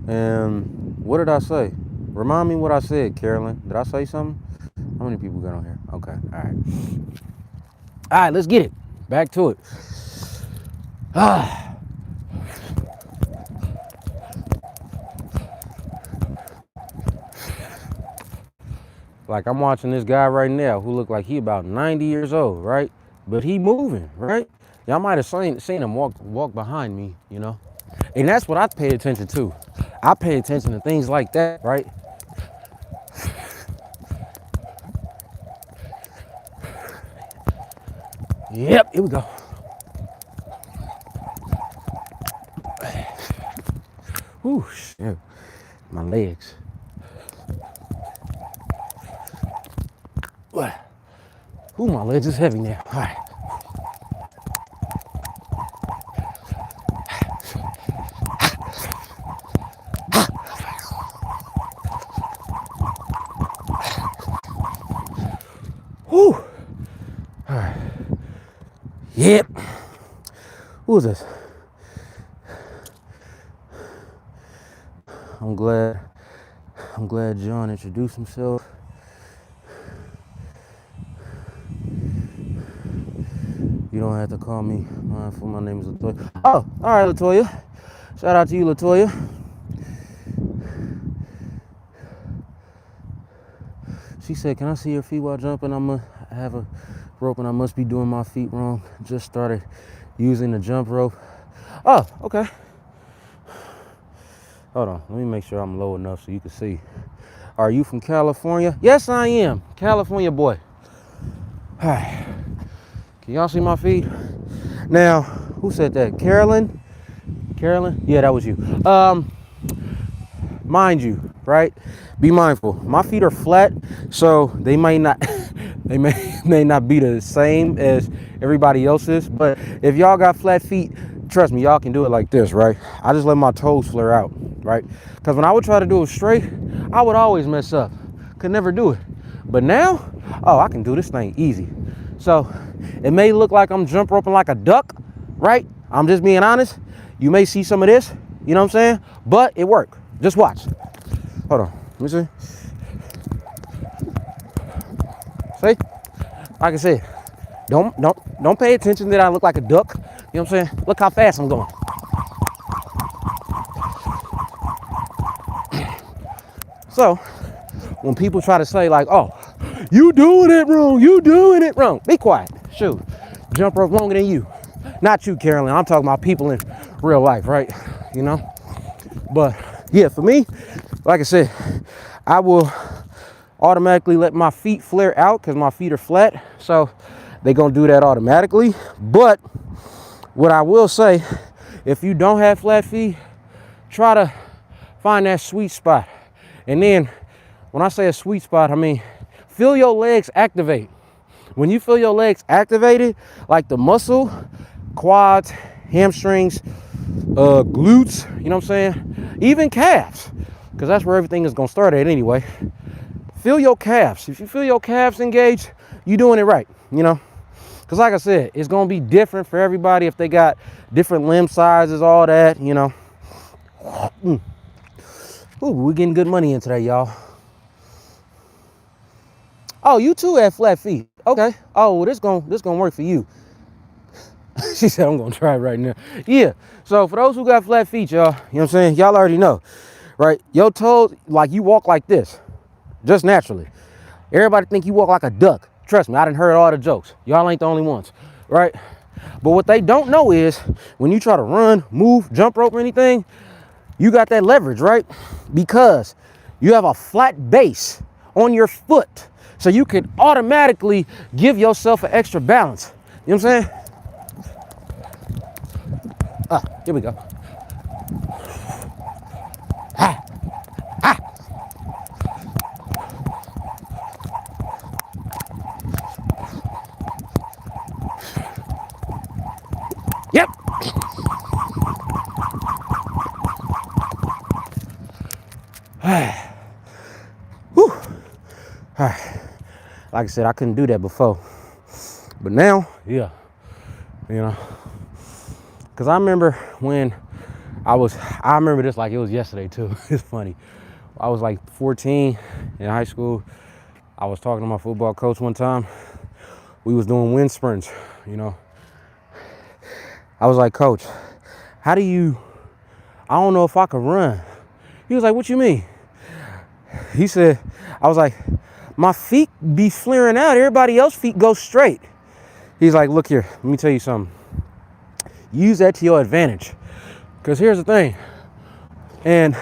And what did I say? Remind me what I said, Carolyn. Did I say something? How many people got on here? Okay, all right. All right, let's get it. Back to it. Like I'm watching this guy right now who look like he about 90 years old, right? But he moving, right? Y'all might have seen him walk behind me, you know? And that's what I pay attention to. I pay attention to things like that, right? Yep, here we go. Whew, shit. My legs. Ooh, my legs is heavy now. All right. Whew. All right. Yep. Who is this? I'm glad John introduced himself. You don't have to call me mindful. My name is Latoya. Oh, all right, Latoya. Shout out to you, Latoya. She said, can I see your feet while jumping? I have a rope and I must be doing my feet wrong. Just started using the jump rope. Oh, okay. Hold on, let me make sure I'm low enough so you can see. Are you from California? Yes, I am. California boy. All right. Can y'all see my feet? Now, who said that? Carolyn? Carolyn? Yeah, that was you. Mind you, right? Be mindful. My feet are flat, so they may not they may not be the same as everybody else's. But if y'all got flat feet, trust me, y'all can do it like this, right? I just let my toes flare out, right? Because when I would try to do it straight, I would always mess up. Could never do it. But now, oh, I can do this thing easy. So it may look like I'm jump roping like a duck, right? I'm just being honest. You may see some of this, you know what I'm saying? But it worked. Just watch. Hold on, let me see. See? Like I said, don't pay attention that I look like a duck. You know what I'm saying? Look how fast I'm going. So, when people try to say like, oh, you doing it wrong. Be quiet, shoot. Jump rope longer than you. Not you, Carolyn, I'm talking about people in real life, right? You know? But yeah, for me, like I said, I will automatically let my feet flare out because my feet are flat. So they're gonna do that automatically. But what I will say, if you don't have flat feet, try to find that sweet spot. And then when I say a sweet spot, I mean, feel your legs activate. When you feel your legs activated, like the muscle, quads, hamstrings, glutes, you know what I'm saying? Even calves, because that's where everything is gonna start at anyway. Feel your calves. If you feel your calves engaged, you're doing it right, you know? Because like I said, it's gonna be different for everybody if they got different limb sizes, all that, you know? Ooh, we're getting good money in today, y'all. Oh, you too have flat feet. Okay. Oh, well, this gonna work for you. She said, I'm gonna try it right now. Yeah. So for those who got flat feet, y'all, you know what I'm saying? Y'all already know, right? Your toes, like you walk like this, just naturally. Everybody think you walk like a duck. Trust me, I done heard all the jokes. Y'all ain't the only ones, right? But what they don't know is when you try to run, move, jump rope or anything, you got that leverage, right? Because you have a flat base on your foot. So you can automatically give yourself an extra balance. You know what I'm saying? Here we go. Yep. Whew. Like I said, I couldn't do that before. But now, yeah, you know. Because I remember when I remember this like it was yesterday too. It's funny. I was like 14 in high school. I was talking to my football coach one time. We was doing wind sprints, you know. I was like, Coach, I don't know if I could run. He was like, what you mean? He said, I was like, my feet be flaring out. Everybody else's feet go straight. He's like, look here, let me tell you something. Use that to your advantage. Because here's the thing. And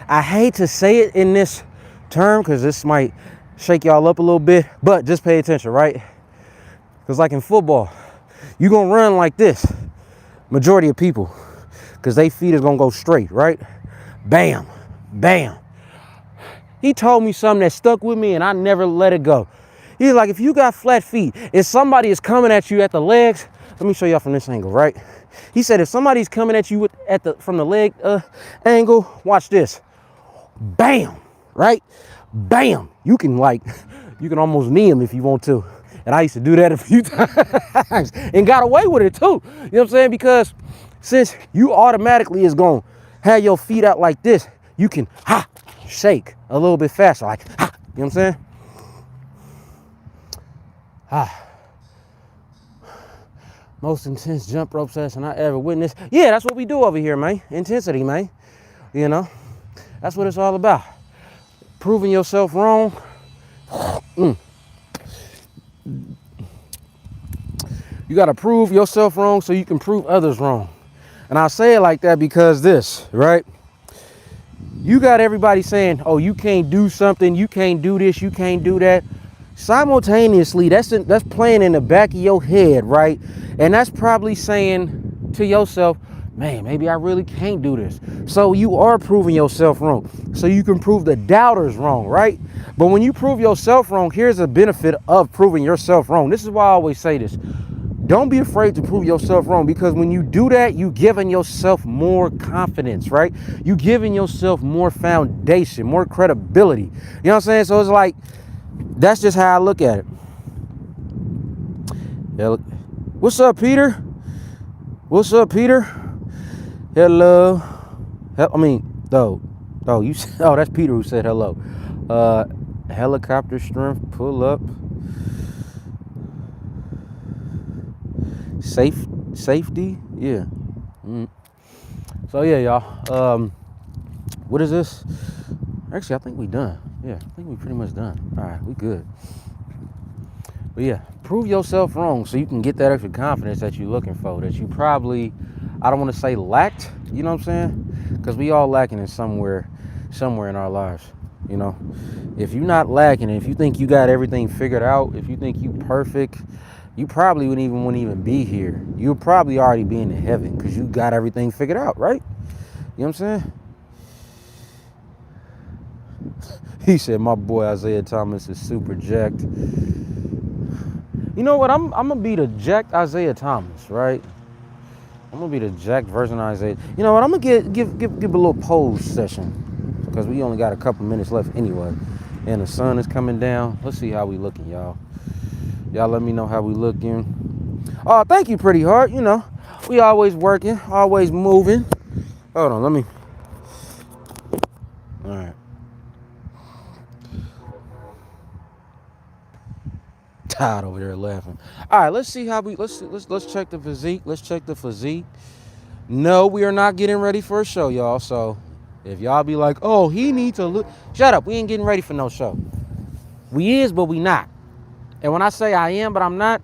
I hate to say it in this term because this might shake y'all up a little bit, but just pay attention, right? Because like in football, you're going to run like this. Majority of people. Because their feet is going to go straight, right? Bam, bam. He told me something that stuck with me and I never let it go. He's like, if you got flat feet, if somebody is coming at you at the legs, let me show y'all from this angle, right? He said, if somebody's coming at you from the leg angle, watch this. Bam, right? Bam. You can almost knee him if you want to. And I used to do that a few times and got away with it too. You know what I'm saying? Because since you automatically is going to have your feet out like this, you can shake a little bit faster. Like, you know what I'm saying? Most intense jump rope session I ever witnessed. Yeah, that's what we do over here, man. Intensity, man. You know, that's what it's all about. Proving yourself wrong. You got to prove yourself wrong so you can prove others wrong. And I say it like that because this, right? You got everybody saying, oh, you can't do something, you can't do this, you can't do that. Simultaneously, that's playing in the back of your head, right? And that's probably saying to yourself, man, maybe I really can't do this. So you are proving yourself wrong. So you can prove the doubters wrong, right? But when you prove yourself wrong, here's a benefit of proving yourself wrong. This is why I always say this. Don't be afraid to prove yourself wrong, because when you do that, you giving yourself more confidence, right? You giving yourself more foundation, more credibility. You know what I'm saying? So it's like, that's just how I look at it. What's up, Peter? What's up, Peter? Hello. That's Peter who said hello. Helicopter strength, pull up. Safety, yeah. So yeah, y'all. What is this? Actually, I think we done. Yeah, I think we pretty much done. All right, we good. But yeah, prove yourself wrong so you can get that extra confidence that you're looking for, that you probably, I don't want to say lacked, you know what I'm saying? Because we all lacking in somewhere in our lives, you know? If you're not lacking, if you think you got everything figured out, if you think you perfect, you probably wouldn't even be here. You'll probably already be in heaven because you got everything figured out, right? You know what I'm saying? He said, my boy Isaiah Thomas is super jacked. You know what? I'm going to be the jacked Isaiah Thomas, right? I'm going to be the jacked version of Isaiah. You know what? I'm going to give a little pose session because we only got a couple minutes left anyway. And the sun is coming down. Let's see how we looking, y'all. Y'all let me know how we looking. Oh, thank you, Pretty Heart. You know, we always working, always moving. Hold on, let me. All right. Todd over there laughing. All right, let's see how let's check the physique. Let's check the physique. No, we are not getting ready for a show, y'all. So if y'all be like, oh, he needs to look. Shut up. We ain't getting ready for no show. We is, but we not. And when I say I am, but I'm not,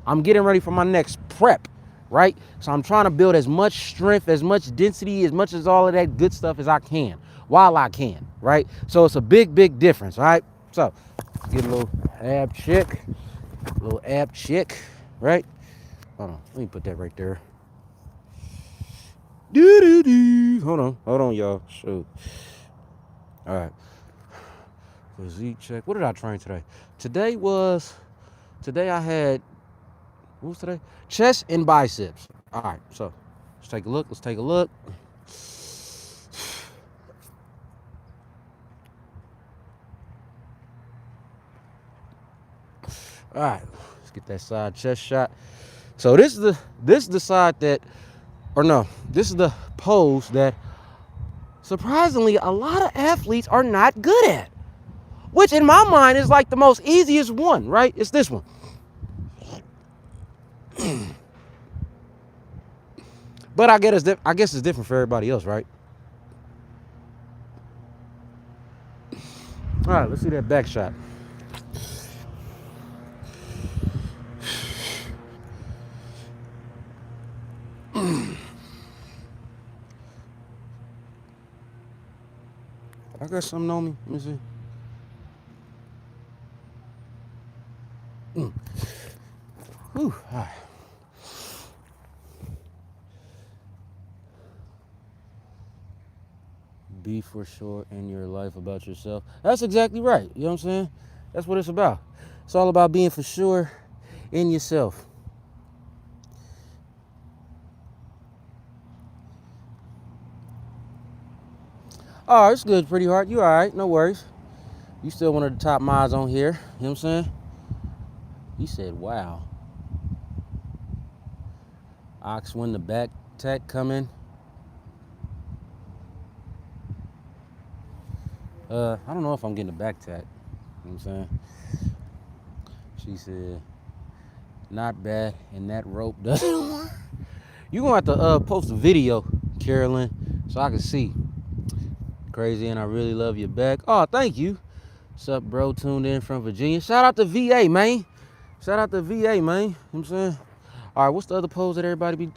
I'm getting ready for my next prep, right? So I'm trying to build as much strength, as much density, as much as all of that good stuff as I can, while I can, right? So it's a big, big difference, right? So get a little ab check, little ab check, right? Hold on, let me put that right there. Doo doo doo. Hold on, y'all. Shoot. All right. Physique check. What did I train today? Today I had, what was today? Chest and biceps. All right, so let's take a look. All right, let's get that side chest shot. So this is the side that, or no, this is the pose that surprisingly a lot of athletes are not good at, which in my mind is like the most easiest one, right? It's this one. But I guess it's different for everybody else, right? All right, let's see that back shot. I got something on me. Let me see. Whew. All right. Be for sure in your life about yourself. That's exactly right. You know what I'm saying? That's what it's about. It's all about being for sure in yourself. Oh, it's good, pretty hard. You all right? No worries. You still one of the top mods on here. You know what I'm saying? He said, wow. Ox, when the back tech coming. I don't know if I'm getting a back tech. You know what I'm saying? She said, not bad, and that rope doesn't work. You're going to have to post a video, Carolyn, so I can see. Crazy, and I really love your back. Oh, thank you. What's up, bro? Tuned in from Virginia. Shout out to VA, man. Shout out to VA, man. You know what I'm saying? All right, what's the other pose that everybody be...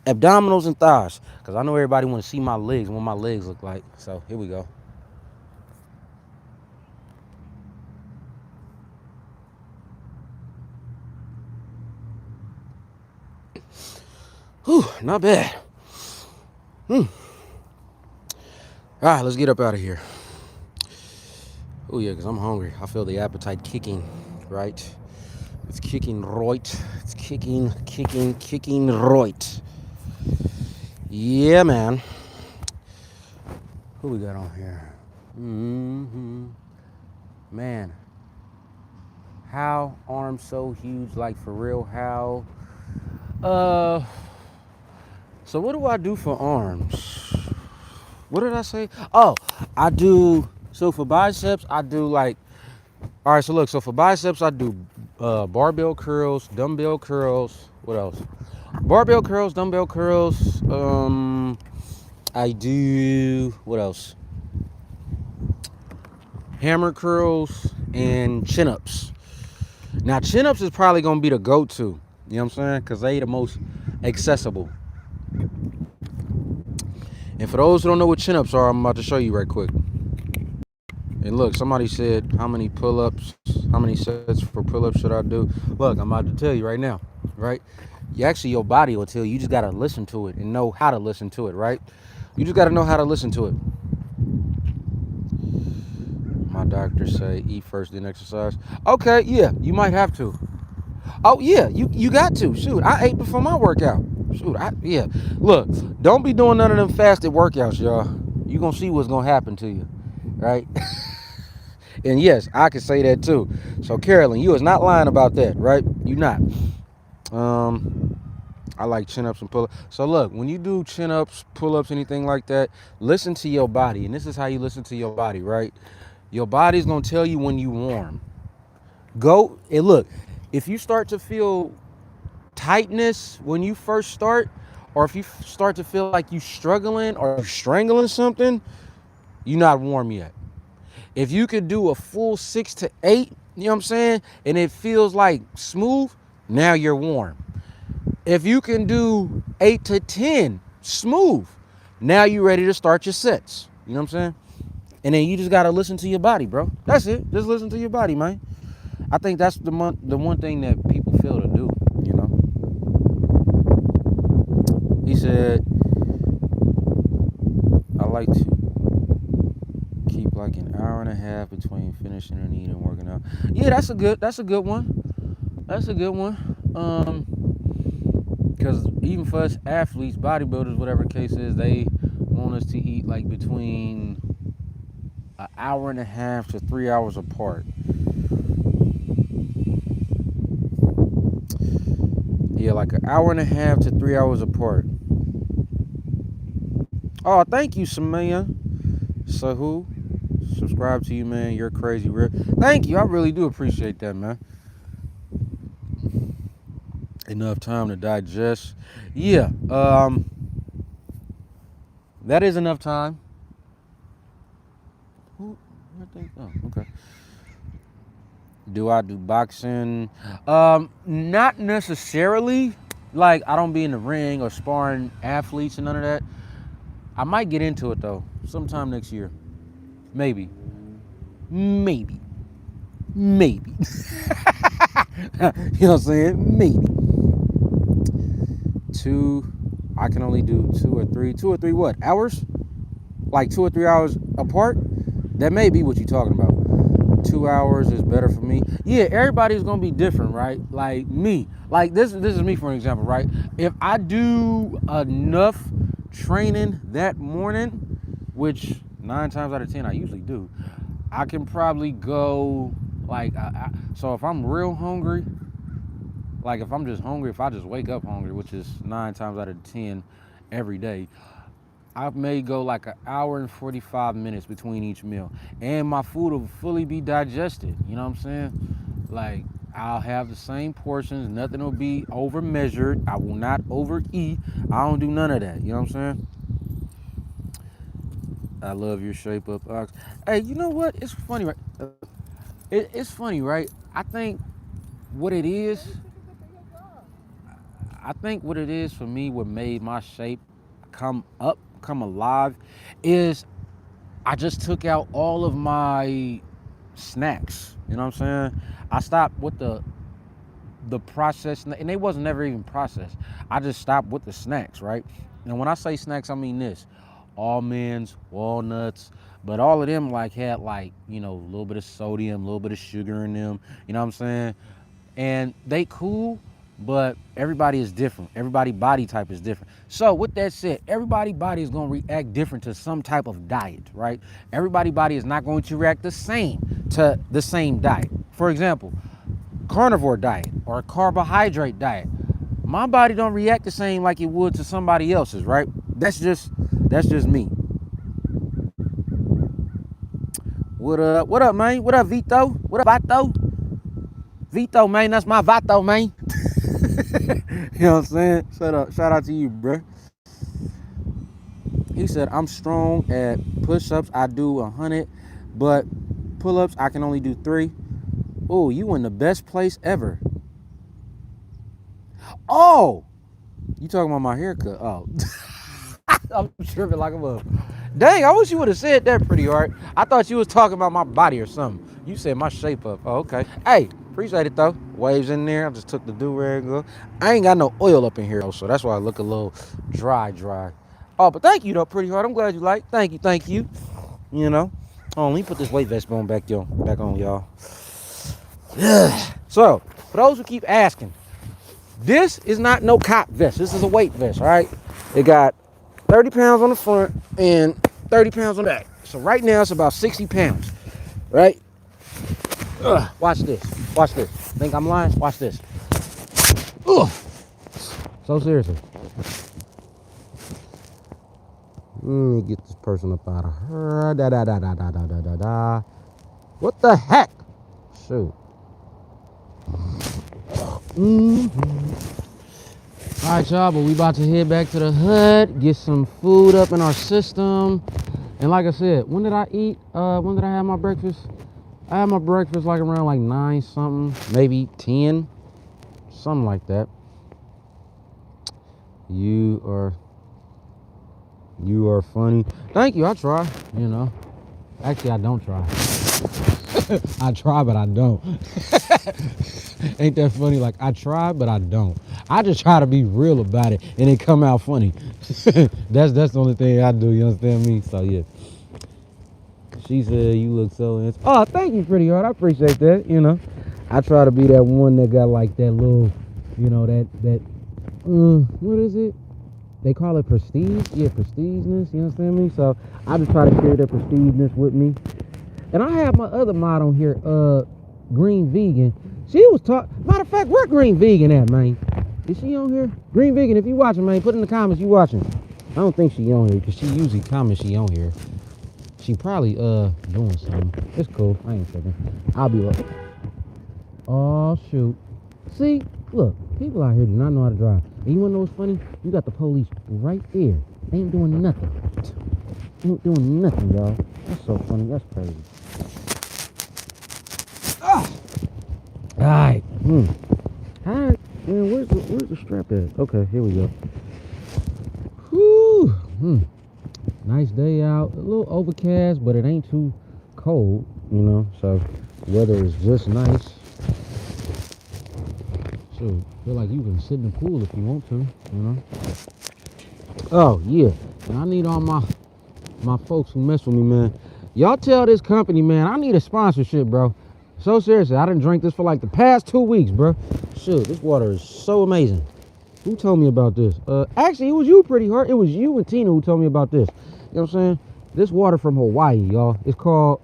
abdominals and thighs. Because I know everybody want to see my legs, what my legs look like. So, here we go. Whew, not bad. All right, let's get up out of here. Oh, yeah, because I'm hungry. I feel the appetite kicking, right? It's kicking right. It's kicking right. Yeah, man. Who we got on here? Man. How arms so huge, like for real, how? So what do I do for arms? What did I say? Oh, I do, so for biceps, I do like, all right, so look, so for biceps, I do barbell curls, dumbbell curls. What else? Barbell curls, dumbbell curls. I do, what else? Hammer curls and chin-ups. Now, chin-ups is probably going to be the go-to. You know what I'm saying? Because they the most accessible. And for those who don't know what chin-ups are, I'm about to show you right quick. And look, somebody said, how many pull-ups, how many sets for pull-ups should I do? Look, I'm about to tell you right now, right? Your body will tell you. You just got to listen to it and know how to listen to it, right? You just got to know how to listen to it. My doctor say eat first, then exercise. Okay, yeah, you might have to. Oh, yeah, you got to. Shoot, I ate before my workout. Shoot, yeah. Look, don't be doing none of them fasted workouts, y'all. You're going to see what's going to happen to you, right? And yes, I can say that too. So Carolyn, you is not lying about that, right? You not. I like chin-ups and pull-ups. So look, when you do chin-ups, pull-ups, anything like that, listen to your body. And this is how you listen to your body, right? Your body's going to tell you when you warm. Go, and look, if you start to feel tightness when you first start, or if you start to feel like you struggling or you're strangling something, you're not warm yet. If you could do a full 6 to 8, you know what I'm saying, and it feels like smooth, now you're warm. If you can do 8 to 10 smooth, now you're ready to start your sets. You know what I'm saying? And then you just gotta listen to your body, bro. That's it. Just listen to your body, man. I think that's the one thing that people fail to do, you know. He said, I like to keep like an hour and a half between finishing and eating and working out. Yeah, that's a good one. That's a good one. Because even for us athletes, bodybuilders, whatever the case is, they want us to eat like between an hour and a half to 3 hours apart. Yeah, like an hour and a half to 3 hours apart. Oh, thank you, Samaya. Sahu. Subscribe to you, man. You're crazy, real. Thank you. I really do appreciate that, man. Enough time to digest. Yeah. That is enough time. Oh, okay. Do I do boxing? Not necessarily. Like, I don't be in the ring or sparring athletes and none of that. I might get into it though, sometime next year. Maybe. Maybe. Maybe. You know what I'm saying? Maybe. I can only do 2 or 3 what? Hours? Like 2 or 3 hours apart? That may be what you're talking about. 2 hours is better for me. Yeah, everybody's gonna be different, right? Like me. Like this is me for an example, right? If I do enough training that morning, which 9 times out of 10 I usually do, I can probably go like so if I'm real hungry, like if I'm just hungry, if I just wake up hungry, which is 9 times out of 10 every day, I may go like an hour and 45 minutes between each meal, and my food will fully be digested. You know what I'm saying? Like, I'll have the same portions, nothing will be over measured. I will not overeat. I don't do none of that. You know what I'm saying? I love your shape up, Ox. Hey, you know what? It's funny, right? It's funny, right? What it is, I think what it is for me, what made my shape come alive, is I just took out all of my snacks. You know what I'm saying? I stopped with the processed, and they wasn't never even processed. I just stopped with the snacks, right? And when I say snacks, I mean this: almonds, walnuts, but all of them like had like, you know, a little bit of sodium, a little bit of sugar in them. You know what I'm saying? And they cool, but everybody is different. Everybody body type is different. So with that said, everybody body is going to react different to some type of diet, right? Everybody body is not going to react the same to the same diet. For example, carnivore diet or a carbohydrate diet. My body don't react the same like it would to somebody else's, right? That's just me. What up, man? What up, Vito? What up, Vato? Vito, man, that's my Vato, man. You know what I'm saying? Shout out to you, bro. He said, I'm strong at push-ups. I do 100, but pull-ups, I can only do 3. Oh, you in the best place ever. Oh, you talking about my haircut? Oh, I'm tripping like a mother. Dang, I wish you would have said that pretty hard. I thought you was talking about my body or something. You said my shape up. Oh, okay. Hey, appreciate it though. Waves in there. I just took the do-rag. I ain't got no oil up in here, so that's why I look a little dry. Oh, but thank you though, pretty hard. I'm glad you like. Thank you. You know. Oh, let me put this weight vest back on, y'all. So, for those who keep asking, this is not no cop vest. This is a weight vest, right? It got 30 pounds on the front and 30 pounds on the back. So right now it's about 60 pounds, right? Watch this. Think I'm lying? Watch this. Ugh. So seriously. Let me get this person up out of her. Da. What the heck? Shoot. All right, y'all, but we about to head back to the hut, get some food up in our system. And like I said, when did I eat? When did I have my breakfast? I had my breakfast like around like 9 something, maybe 10, something like that. You are funny. Thank you, I try, you know. Actually, I don't try. I try, but I don't. Ain't that funny? Like, I try, but I don't. I just try to be real about it, and it come out funny. That's the only thing I do. You understand me? So yeah. She said you look so handsome. Oh, thank you, pretty hard. I appreciate that. You know, I try to be that one that got like that little, you know, that what is it? They call it prestige. Yeah, prestigeness. You understand me? So I just try to carry that prestigeness with me. And I have my other mod on here, Green Vegan. She was matter of fact, where Green Vegan at, man? Is she on here? Green Vegan, if you watching, man, put in the comments you watching. I don't think she on here because she usually comments she on here. She probably doing something. It's cool. I ain't tripping. I'll be right. Oh shoot. See, look, people out here do not know how to drive. And you wanna know what's funny? You got the police right there. They ain't doing nothing. Ain't doing nothing, y'all. That's so funny. That's crazy. Ah! Alright. Alright. Man, where's the strap at? Okay, here we go. Whew. Nice day out. A little overcast, but it ain't too cold, you know. So weather is just nice. So feel like you can sit in the pool if you want to, you know. Oh yeah. And I need all my folks who mess with me, man. Y'all tell this company, man, I need a sponsorship, bro. So seriously, I done drank this for like the past 2 weeks, bro. Shoot, this water is so amazing. Who told me about this? Actually, it was you, pretty hard. It was you and Tina who told me about this. You know what I'm saying? This water from Hawaii, y'all. It's called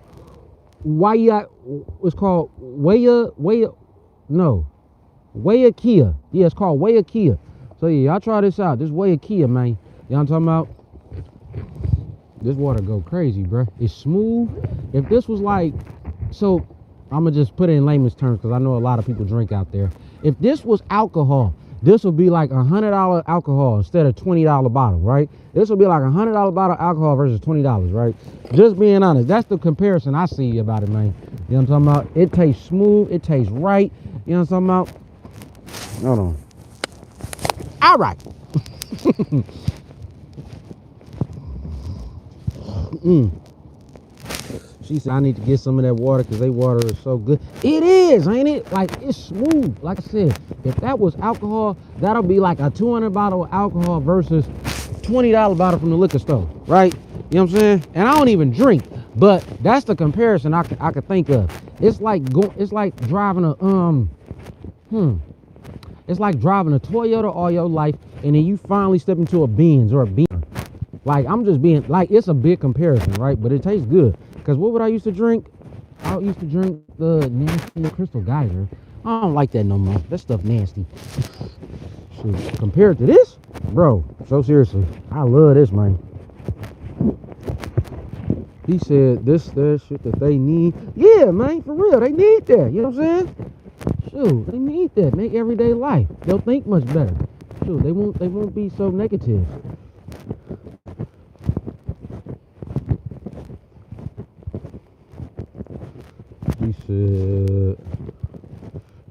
Waiakia. Yeah, it's called Waiakia. So yeah, y'all try this out. This Waiakia, man. Y'all talking about? This water go crazy, bro. It's smooth. If this was like, so I'm gonna just put it in layman's terms because I know a lot of people drink out there. If this was alcohol, this would be like $100 alcohol instead of $20 bottle, right? This would be like $100 bottle alcohol versus $20, right? Just being honest, that's the comparison I see about it, man. You know what I'm talking about? It tastes smooth, it tastes right. You know what I'm talking about? Hold on. All right. She said I need to get some of that water because they water is so good. It is, ain't it? Like, it's smooth. Like I said, if that was alcohol, that'll be like a 200 bottle of alcohol versus $20 bottle from the liquor store, right? You know what I'm saying? And I don't even drink, but that's the comparison I could think of. It's like driving a it's like driving a Toyota all your life, and then you finally step into a Benz or a Beamer. Like, I'm just being, like, it's a big comparison, right? But it tastes good. Because what would I used to drink? I used to drink the nasty Crystal Geyser. I don't like that no more. That stuff nasty. Shoot, compared to this, bro, so seriously, I love this, man. He said this shit that they need. Yeah, man, for real, they need that. You know what I'm saying? Shoot, they need that. Make everyday life. They'll think much better. Shoot, they won't be so negative. He said,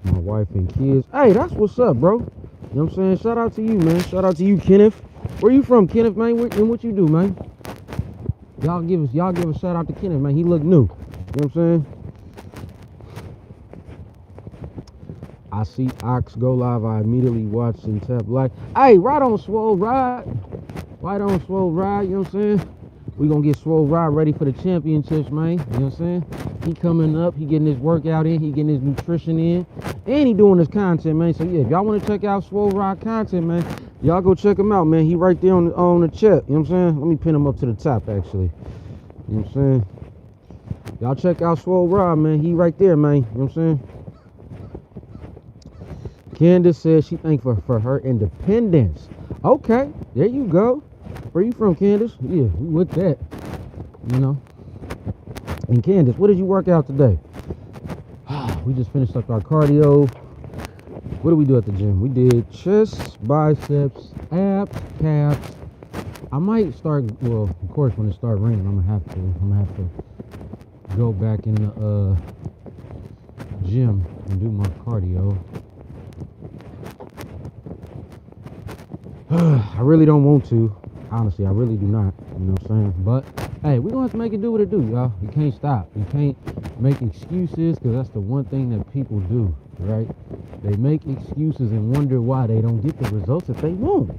my wife and kids. Hey, that's what's up, bro. You know what I'm saying? Shout out to you, man. Shout out to you, Kenneth. Where you from, Kenneth, man? And what you do, man? Y'all give a shout out to Kenneth, man. He look new. You know what I'm saying? I see Ox go live. I immediately watch and tap like. Hey, right on, Swole Ride. Right on, Swole Ride. You know what I'm saying? We gonna get Swole Ride ready for the championships, man. You know what I'm saying? He coming up. He getting his workout in. He getting his nutrition in. And he doing his content, man. So yeah, if y'all want to check out Swole Ride content, man, y'all go check him out, man. He right there on the chat. You know what I'm saying? Let me pin him up to the top, actually. You know what I'm saying? Y'all check out Swole Ride, man. He right there, man. You know what I'm saying? Candace says she thankful for her independence. Okay, there you go. Where you from, Candace? Yeah, we with that. You know. And Candace, what did you work out today? We just finished up our cardio. What did we do at the gym? We did chest, biceps, abs, calves. I might start, well, of course, when it starts raining, I'm gonna have to go back in the gym and do my cardio. I really don't want to. Honestly, I really do not. You know what I'm saying? But Hey, we're gonna have to make it do what it do, y'all. You can't stop. You can't make excuses, because that's the one thing that people do, right? They make excuses and wonder why they don't get the results that they want.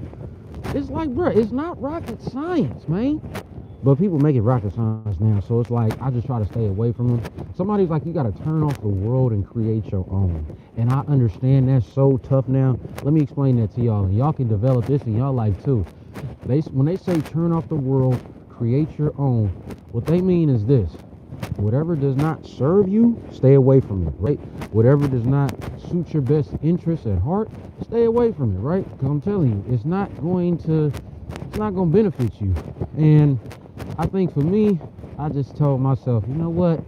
It's like, bro, it's not rocket science, man. But people make it rocket science now, so it's like I just try to stay away from them. Somebody's like, you gotta turn off the world and create your own. And I understand that's so tough now. Let me explain that to y'all, and y'all can develop this in your life too. When they say turn off the world, create your own, what they mean is this: whatever does not serve you, stay away from it, right? Whatever does not suit your best interests at heart, stay away from it, right? Because I'm telling you, it's not going to benefit you. And I think for me, I just told myself, you know what?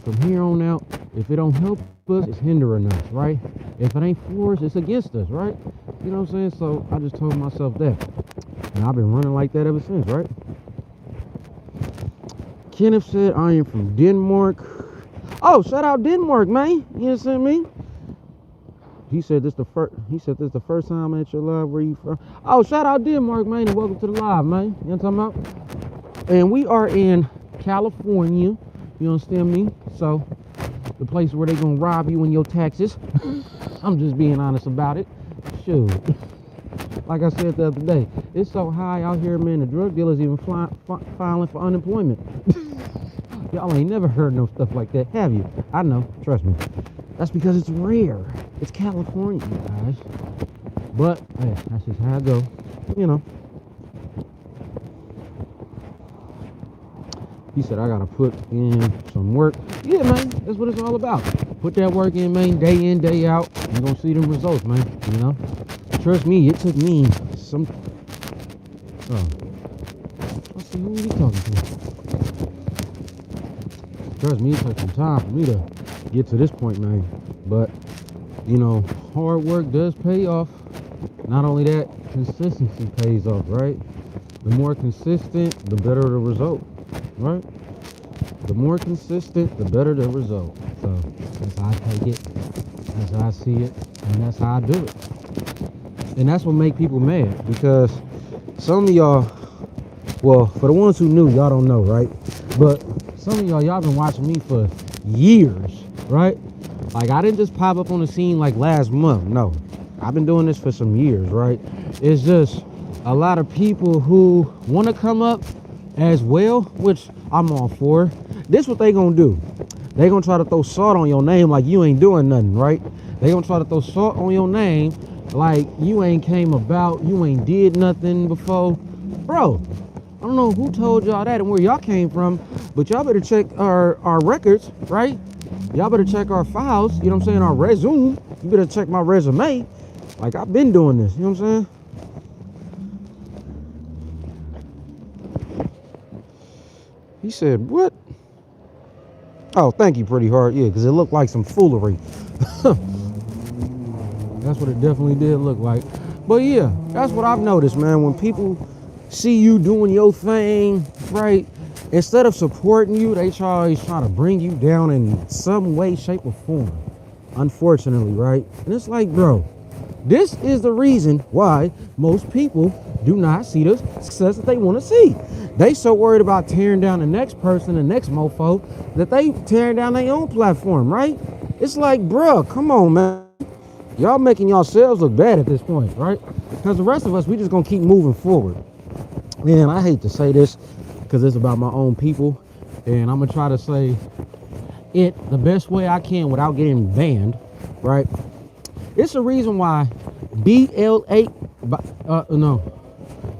From here on out, if it don't help us, it's hindering us, right? If it ain't for us, it's against us, right? You know what I'm saying? So I just told myself that. And I've been running like that ever since, right? Kenneth said, I am from Denmark. Oh, shout out Denmark, man. You understand me? He said this the first time at your live. Where you from? Oh, shout out Denmark, man, and welcome to the live, man. You know what I'm talking about? And we are in California. You understand me? So the place where they gonna rob you in your taxes. I'm just being honest about it. Shoot. Like I said the other day, it's so high out here, man. The drug dealers even filing for unemployment. Y'all ain't never heard no stuff like that, have you? I know, trust me. That's because it's rare. It's California, guys. But hey, that's just how I go. You know. He said I gotta put in some work. Yeah, man, that's what it's all about. Put that work in, man, day in, day out. You're gonna see the results, man. You know. Trust me, it took me some. Oh, let's see, who are we talking to? Trust me, it took some time for me to get to this point, man. But you know, hard work does pay off. Not only that, consistency pays off, right? The more consistent, the better the result, right? The more consistent, the better the result. So that's how I take it, that's how I see it, and that's how I do it. And that's what make people mad, because some of y'all, well, for the ones who knew, y'all don't know, right? But some of y'all been watching me for years, right? Like, I didn't just pop up on the scene like last month. No, I've been doing this for some years, right? It's just a lot of people who want to come up as well, which I'm all for. This what they gonna do. They gonna try to throw salt on your name like you ain't doing nothing, right? They gonna try to throw salt on your name like you ain't came about, you ain't did nothing before. Bro, I don't know who told y'all that and where y'all came from, but y'all better check our records, right? Y'all better check our files, you know what I'm saying, our resume. You better check my resume. Like, I've been doing this, you know what I'm saying? He said, what? Oh, thank you, Pretty Hard. Yeah, because it looked like some foolery. That's what it definitely did look like. But yeah, that's what I've noticed, man. When people see you doing your thing, right, instead of supporting you, they always try to bring you down in some way, shape, or form. Unfortunately, right? And it's like, bro, this is the reason why most people do not see the success that they want to see. They so worried about tearing down the next person, the next mofo, that they tearing down their own platform, right? It's like, bro, come on, man. Y'all making yourselves look bad at this point, right? Because the rest of us, we just gonna keep moving forward. Man, I hate to say this because it's about my own people, and I'm gonna try to say it the best way I can without getting banned, right? It's the reason why BLA, no,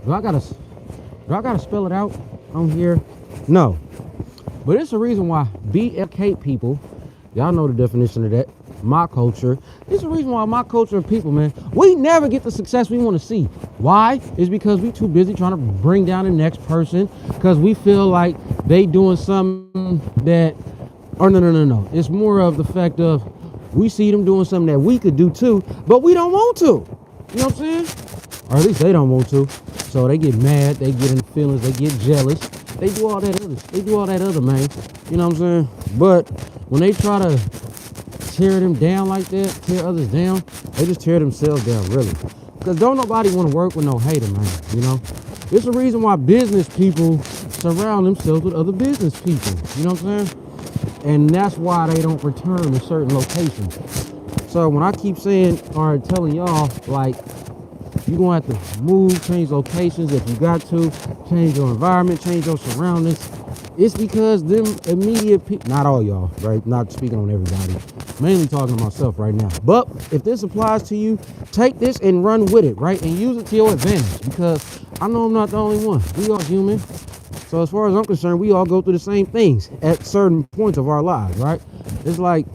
do I gotta spell it out on here? No, but it's the reason why BLK people, y'all know the definition of that. My culture. It's the reason why my culture of people, man, we never get the success we want to see. Why? It's because we too busy trying to bring down the next person, because we feel like they doing something that, or no. It's more of the fact of we see them doing something that we could do too, but we don't want to. You know what I'm saying? Or at least they don't want to. So they get mad, they get in feelings, they get jealous. They do all that other, man. You know what I'm saying? But when they try to tear them down like that, tear others down, they just tear themselves down, really. Because don't nobody want to work with no hater, man, you know? It's the reason why business people surround themselves with other business people. You know what I'm saying? And that's why they don't return to certain locations. So when I keep saying or telling y'all, like, you're going to have to move, change locations if you got to, change your environment, change your surroundings. It's because them immediate people, not all y'all, right? Not speaking on everybody, mainly talking to myself right now. But if this applies to you, take this and run with it, right? And use it to your advantage, because I know I'm not the only one. We all human. So as far as I'm concerned, we all go through the same things at certain points of our lives, right? It's like,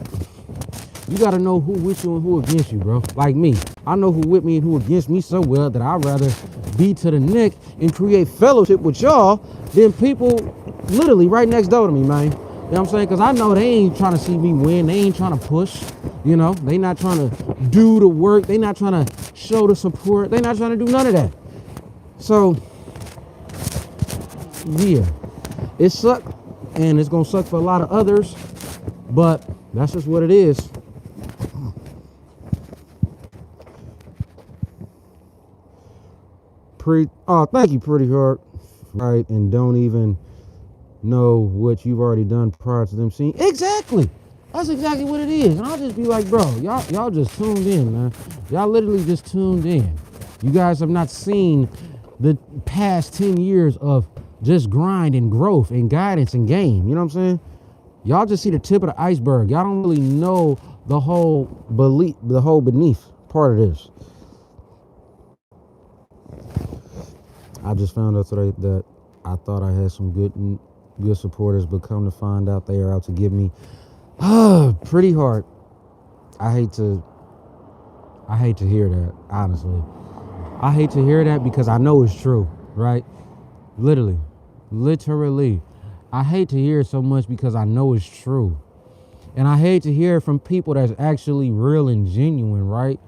you got to know who with you and who against you, bro. Like me. I know who with me and who against me so well that I'd rather be to the neck and create fellowship with y'all than people literally right next door to me, man. You know what I'm saying? Because I know they ain't trying to see me win. They ain't trying to push. You know? They not trying to do the work. They not trying to show the support. They not trying to do none of that. So, yeah. It sucked. And it's going to suck for a lot of others. But that's just what it is. Thank you, Pretty Heart. Right, and don't even know what you've already done prior to them seeing. Exactly. That's exactly what it is. And I'll just be like, bro, y'all just tuned in, man. Y'all literally just tuned in. You guys have not seen the past 10 years of just grind and growth and guidance and game. You know what I'm saying? Y'all just see the tip of the iceberg. Y'all don't really know the whole beneath part of this. I just found out today that I thought I had some good supporters, but come to find out they are out to get me pretty hard. I hate to hear that, honestly. I hate to hear that because I know it's true, right? Literally. I hate to hear it so much because I know it's true. And I hate to hear it from people that's actually real and genuine, right?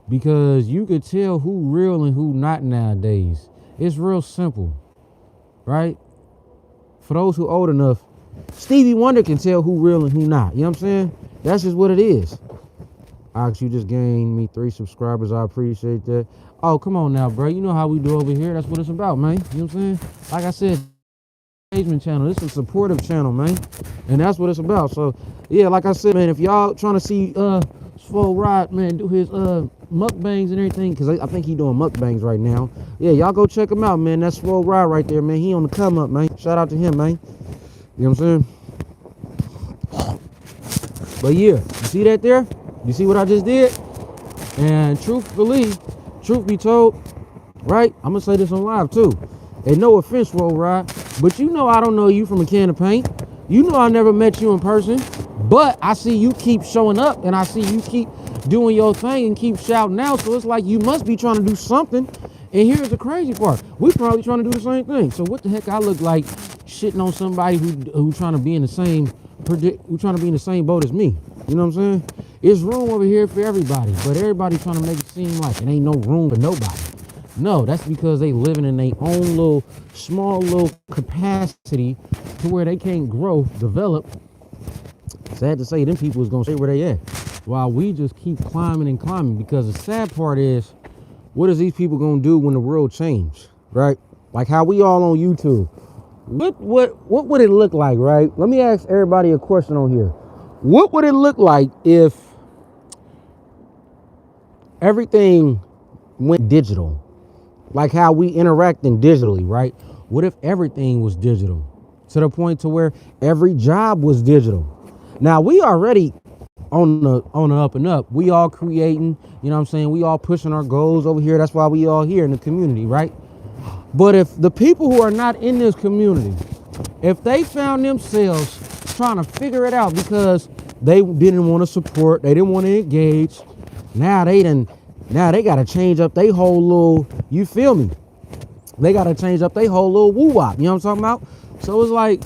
Because you could tell who real and who not nowadays. It's real simple, right? For those who old enough, Stevie Wonder can tell who real and who not. You know what I'm saying? That's just what it is. Ox, you just gained me 3 subscribers. I appreciate that. Oh, come on now, bro. You know how we do over here. That's what it's about, man. You know what I'm saying? Like I said, engagement channel. This is a supportive channel, man. And that's what it's about. So, yeah, like I said, man, if y'all trying to see Swole Rod, man, do his mukbangs and everything, because I think he doing mukbangs right now. Yeah, y'all go check him out, man. That's Swole Rod right there, man. He on the come up, man. Shout out to him, man. You know what I'm saying? But yeah, you see that there? You see what I just did? And truth be told, right? I'm gonna say this on live too. And no offense, Swole Rod, but you know I don't know you from a can of paint. You know I never met you in person, but I see you keep showing up and I see you keep doing your thing and keep shouting out. So it's like you must be trying to do something. And here's the crazy part. We probably trying to do the same thing. So what the heck I look like shitting on somebody who trying to be in the same boat as me. You know what I'm saying? There's room over here for everybody, but everybody trying to make it seem like it ain't no room for nobody. No, that's because they living in their own small little capacity to where they can't grow, develop. Sad to say, them people is gonna stay where they at, while we just keep climbing and climbing. Because the sad part is, what is these people gonna do when the world change, right? Like how we all on YouTube. What would it look like, right? Let me ask everybody a question on here. What would it look like if everything went digital? Like how we interacting digitally, right? What if everything was digital? To the point to where every job was digital. Now we already on the up and up. We all creating, you know what I'm saying? We all pushing our goals over here. That's why we all here in the community, right? But if the people who are not in this community, if they found themselves trying to figure it out because they didn't want to support, they didn't want to engage, now they got to change up their whole little, you feel me? They got to change up their whole little woo-wop, you know what I'm talking about? So it's like,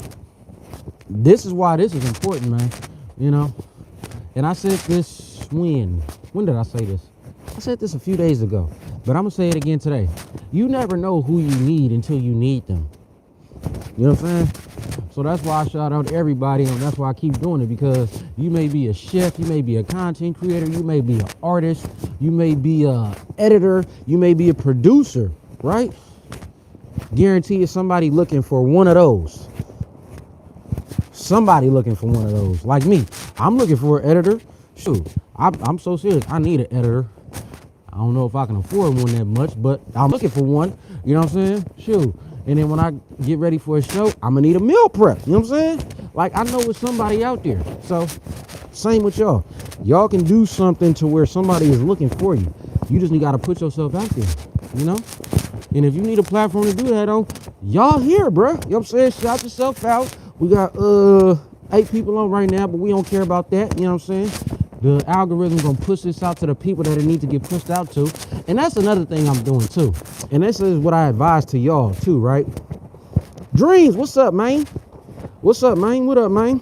this is why this is important, man, you know? And I said this when did I say this? I said this a few days ago, but I'm going to say it again today. You never know who you need until you need them. You know what I'm saying? So that's why I shout out to everybody, and that's why I keep doing it, because you may be a chef, you may be a content creator, you may be an artist, you may be a editor, you may be a producer, right? Guarantee it's somebody looking for one of those. Somebody looking for one of those. Like me. I'm looking for an editor. Shoot, I'm so serious. I need an editor. I don't know if I can afford one that much, but I'm looking for one. You know what I'm saying? Shoot. And then when I get ready for a show, I'm gonna need a meal prep. You know what I'm saying? Like, I know it's somebody out there. So, same with y'all. Y'all can do something to where somebody is looking for you. You just gotta put yourself out there, you know? And if you need a platform to do that on, y'all here, bro. You know what I'm saying? Shout yourself out. We got 8 people on right now, but we don't care about that. You know what I'm saying? The algorithm gonna push this out to the people that it need to get pushed out to. And that's another thing I'm doing too. And this is what I advise to y'all too, right? Dreams, what's up, man? What's up, man? What up, man?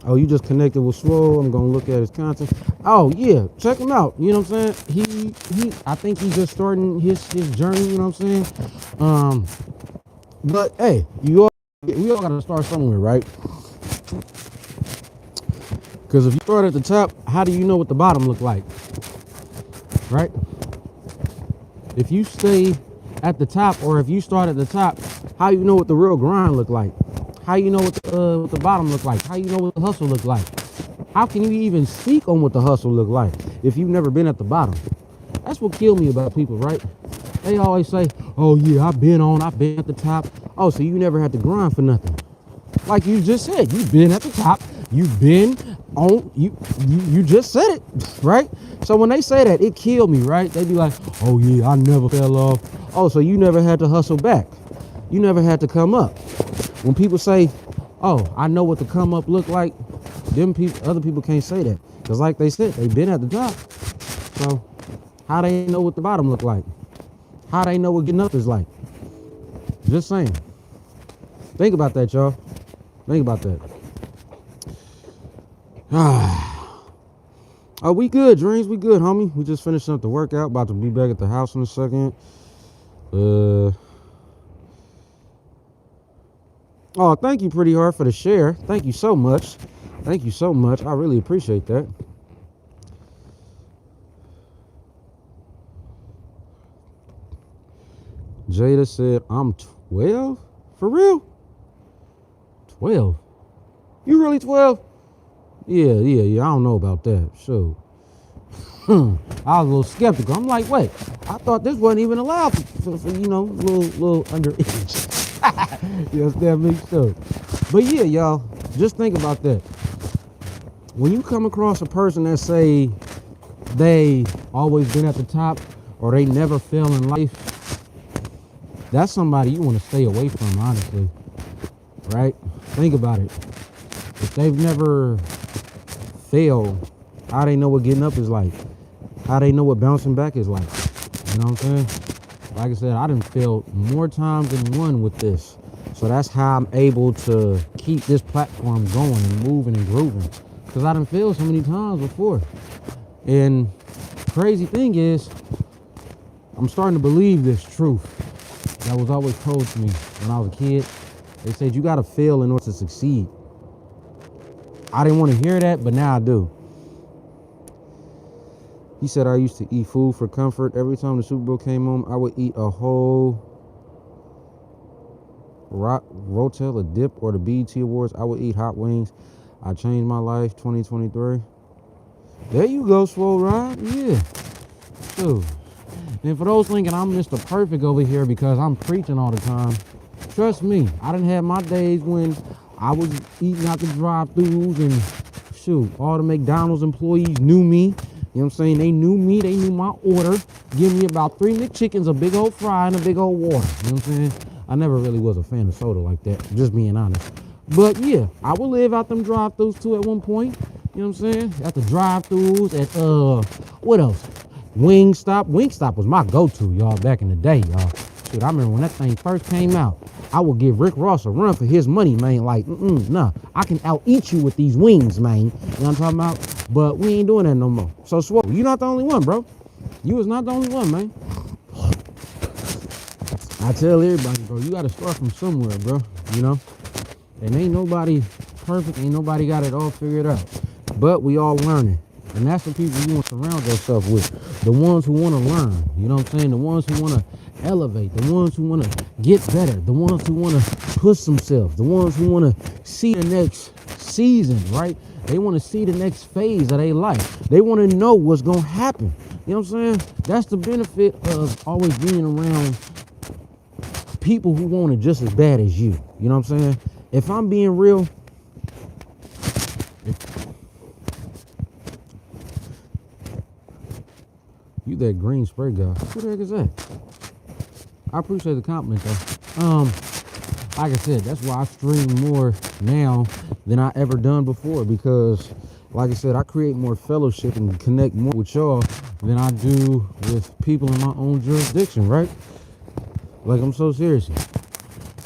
Oh, you just connected with Swole. I'm gonna look at his content. Oh yeah, check him out. You know what I'm saying? He I think he's just starting his journey, you know what I'm saying? But hey, we all gotta start somewhere, right? Because if you start at the top, how do you know what the bottom look like? Right? If you stay at the top, or if you start at the top, how you know what the real grind look like? How you know what the bottom look like? How you know what the hustle look like? How can you even speak on what the hustle look like if you've never been at the bottom? That's what killed me about people, right? They always say, oh yeah, I've been at the top. Oh, so you never had to grind for nothing. Like you just said, you've been at the top. You've been on, you just said it, right? So when they say that, it killed me, right? They be like, oh yeah, I never fell off. Oh, so you never had to hustle back. You never had to come up. When people say, oh, I know what the come up look like, other people can't say that. Because like they said, they've been at the top. So how they know what the bottom look like? How they know what getting up is like? Just saying. Think about that, y'all. Think about that. Oh, we good, Dreams. We good, homie. We just finished up the workout. About to be back at the house in a second. Oh, thank you, Pretty Hard, for the share. Thank you so much. Thank you so much. I really appreciate that. Jada said, I'm 12? For real? 12? You really 12? Yeah. I don't know about that. Sure. I was a little skeptical. I'm like, wait, I thought this wasn't even allowed for you know, little underage. You understand me? So, but yeah, y'all, just think about that. When you come across a person that say they always been at the top or they never fail in life, that's somebody you want to stay away from, honestly. Right? Think about it. If they've never failed, how they know what getting up is like? How they know what bouncing back is like? You know what I'm saying? Like I said, I done failed more times than one with this. So that's how I'm able to keep this platform going and moving and grooving. Because I done failed so many times before. And crazy thing is, I'm starting to believe this truth that was always told to me when I was a kid. They said you gotta fail in order to succeed. I didn't want to hear that, but now I do. He said, I used to eat food for comfort. Every time the Super Bowl came on, I would eat a whole Rotel, a dip, or the BET Awards. I would eat hot wings. I changed my life, 2023. There you go, Swole Rod. Yeah. Dude. And for those thinking I'm Mr. Perfect over here because I'm preaching all the time, trust me, I done had my days when I was eating out the drive-thrus and shoot, all the McDonald's employees knew me. You know what I'm saying? They knew me. They knew my order. Give me about 3 McChickens, a big old fry, and a big old water. You know what I'm saying? I never really was a fan of soda like that, just being honest. But yeah, I would live out them drive-thrus too at one point. You know what I'm saying? At the drive-thrus, at what else? Wingstop. Wingstop was my go-to, y'all, back in the day, y'all. Shoot, I remember when that thing first came out, I would give Rick Ross a run for his money, man. Like, nah, I can out-eat you with these wings, man. You know what I'm talking about? But we ain't doing that no more. So, Swole, you're not the only one, bro. You was not the only one, man. I tell everybody, bro, you got to start from somewhere, bro. You know? And ain't nobody perfect. Ain't nobody got it all figured out. But we all learning. And that's the people you want to surround yourself with. The ones who want to learn. You know what I'm saying? The ones who want to elevate, the ones who want to get better, the ones who want to push themselves, the ones who want to see the next season, right? They want to see the next phase of their life. They want to know what's going to happen. You know what I'm saying? That's the benefit of always being around people who want it just as bad as you. You know what I'm saying? If I'm being real, you that green spray guy. Who the heck is that? I appreciate the compliment though. Like I said, that's why I stream more now than I ever done before, because like I said, I create more fellowship and connect more with y'all than I do with people in my own jurisdiction, right? Like, I'm so serious.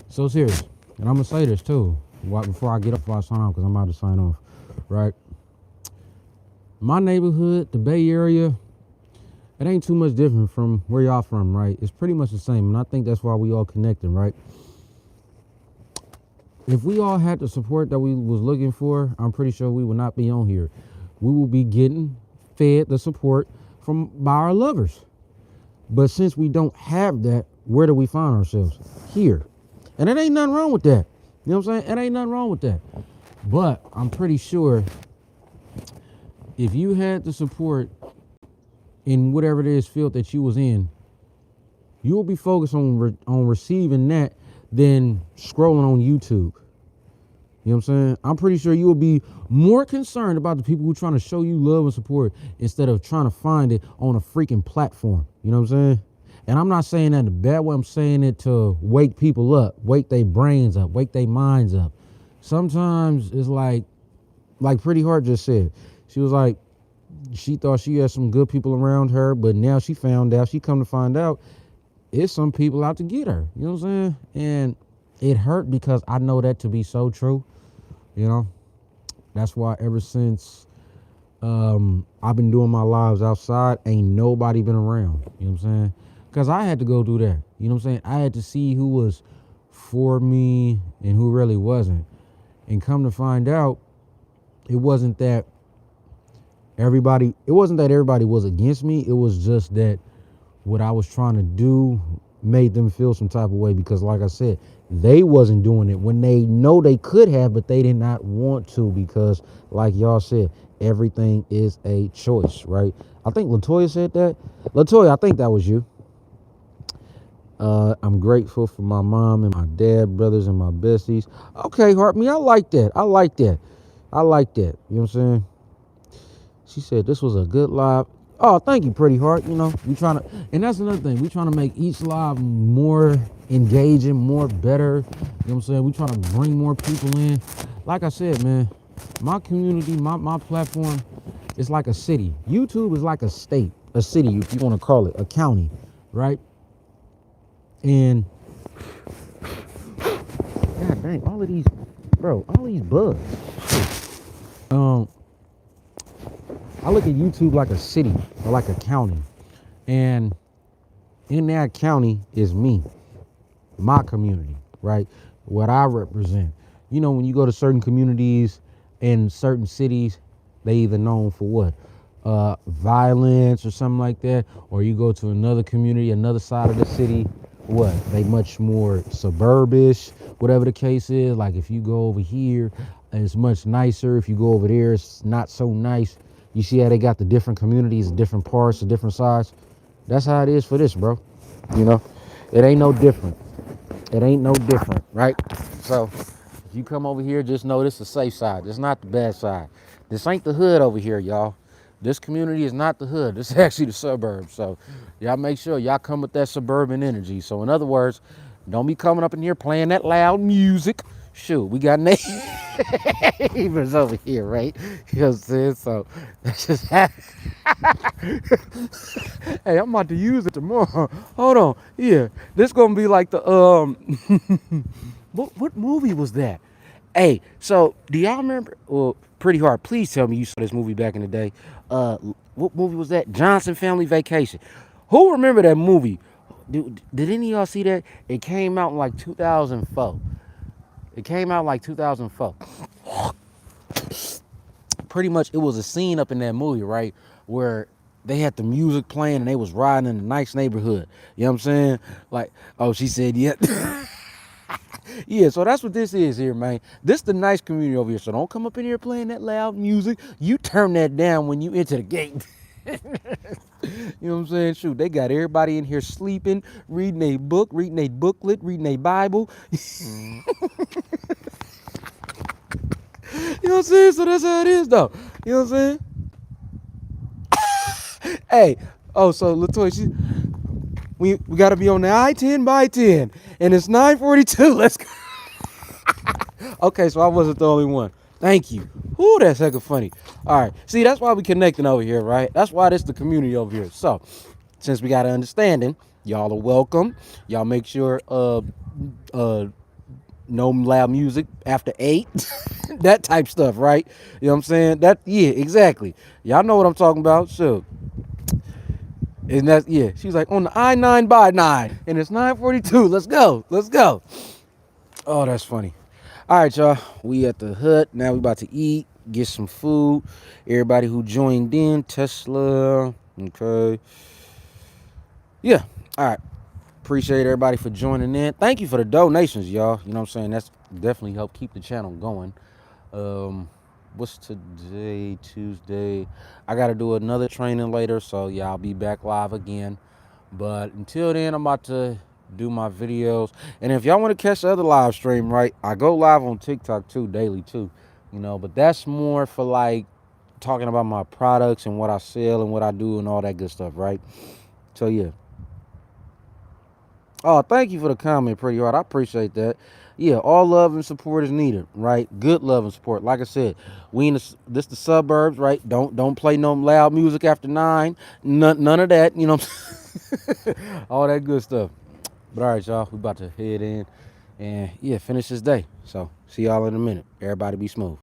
So serious. And I'm gonna say this too, before I get up, before I sign off, because I'm about to sign off, right? My neighborhood, the Bay Area, it ain't too much different from where y'all from, right? It's pretty much the same, and I think that's why we all connected, right? If we all had the support that we was looking for, I'm pretty sure we would not be on here. We will be getting fed the support by our lovers. But since we don't have that, where do we find ourselves? Here. And it ain't nothing wrong with that. You know what I'm saying? It ain't nothing wrong with that. But I'm pretty sure if you had the support in whatever it is field that you was in, you will be focused on receiving that than scrolling on YouTube. You know what I'm saying? I'm pretty sure you will be more concerned about the people who are trying to show you love and support instead of trying to find it on a freaking platform. You know what I'm saying? And I'm not saying that in a bad way. I'm saying it to wake people up, wake their brains up, wake their minds up. Sometimes it's like Pretty Heart just said. She was like, she thought she had some good people around her, but now she come to find out it's some people out to get her. You know what I'm saying? And it hurt because I know that to be so true. You know, that's why ever since I've been doing my lives outside, ain't nobody been around. You know what I'm saying? Because I had to go do that. You know what I'm saying? I had to see who was for me and who really wasn't. And come to find out, it wasn't that everybody was against me. It was just that what I was trying to do made them feel some type of way, because like I said, they wasn't doing it when they know they could have, but they did not want to, because like y'all said, everything is a choice, right? I think Latoya said that. Latoya, I think that was you. I'm grateful for my mom and my dad, brothers and my besties. Okay, Heart Me, I like that. You know what I'm saying? She said this was a good live. Oh, thank you, Pretty Heart. You know, and that's another thing. We trying to make each live more engaging, more better. You know what I'm saying? We trying to bring more people in. Like I said, man, my community, my platform is like a city. YouTube is like a state, a city, if you want to call it, a county, right? And God dang, all these bugs. I look at YouTube like a city or like a county. And in that county is me, my community, right? What I represent. You know, when you go to certain communities in certain cities, they either known for what? Violence or something like that. Or you go to another community, another side of the city, what? They much more suburbish, whatever the case is. Like if you go over here, it's much nicer. If you go over there, it's not so nice. You see how they got the different communities, different parts, the different sides? That's how it is for this, bro. You know, it ain't no different. Right? So if you come over here, just know this is the safe side. This is not the bad side. This ain't the hood over here, y'all. This community is not the hood. This is actually the suburbs. So y'all make sure y'all come with that suburban energy. So in other words, don't be coming up in here playing that loud music. Shoot, we got neighbors over here, right? You know what I'm saying? So that's just hey, I'm about to use it tomorrow. Hold on. Yeah, this gonna be like the what movie was that? Hey, so do y'all remember? Well, Pretty Hard. Please tell me you saw this movie back in the day. What movie was that? Johnson Family Vacation. Who remember that movie? Did any of y'all see that? It came out in like 2004. Pretty much, it was a scene up in that movie, right, where they had the music playing and they was riding in a nice neighborhood. You know what I'm saying? Like, oh, she said, yeah. Yeah, so that's what this is here, man. This the nice community over here. So don't come up in here playing that loud music. You turn that down when you enter the gate. You know what I'm saying? Shoot, they got everybody in here sleeping, reading a book, reading a booklet, reading a Bible. You know what I'm saying? So that's how it is, though. You know what I'm saying? Hey, oh, so Latoya, we got to be on the I-10 by 10, and it's 9:42. Let's go. Okay, so I wasn't the only one. Thank you. Ooh, that's hecka funny. All right. See, that's why we connecting over here, right? That's why this the community over here. So, since we got an understanding, y'all are welcome. Y'all make sure no loud music after 8. That type stuff, right? You know what I'm saying? Yeah, exactly. Y'all know what I'm talking about. So, and that's, yeah. She's like, on the I-9 by 9, and it's 9:42. Let's go. Let's go. Oh, that's funny. All right, y'all. We at the hut. Now we about to eat, get some food. Everybody who joined in, Tesla. Okay. Yeah. All right. Appreciate everybody for joining in. Thank you for the donations, y'all. You know what I'm saying? That's definitely helped keep the channel going. What's today? Tuesday. I got to do another training later, so yeah, I'll be back live again. But until then, I'm about to do my videos. And if y'all want to catch the other live stream, right, I go live on TikTok too, daily too, you know, but that's more for like talking about my products and what I sell and what I do and all that good stuff, right? So yeah. Oh, thank you for the comment, Pretty Hard. I appreciate that. Yeah, all love and support is needed, right? Good love and support. Like I said, we in this the suburbs, right? Don't play no loud music after 9. None of that, you know. All that good stuff. But all right, y'all, we about to head in and yeah, finish this day. So see y'all in a minute. Everybody be smooth.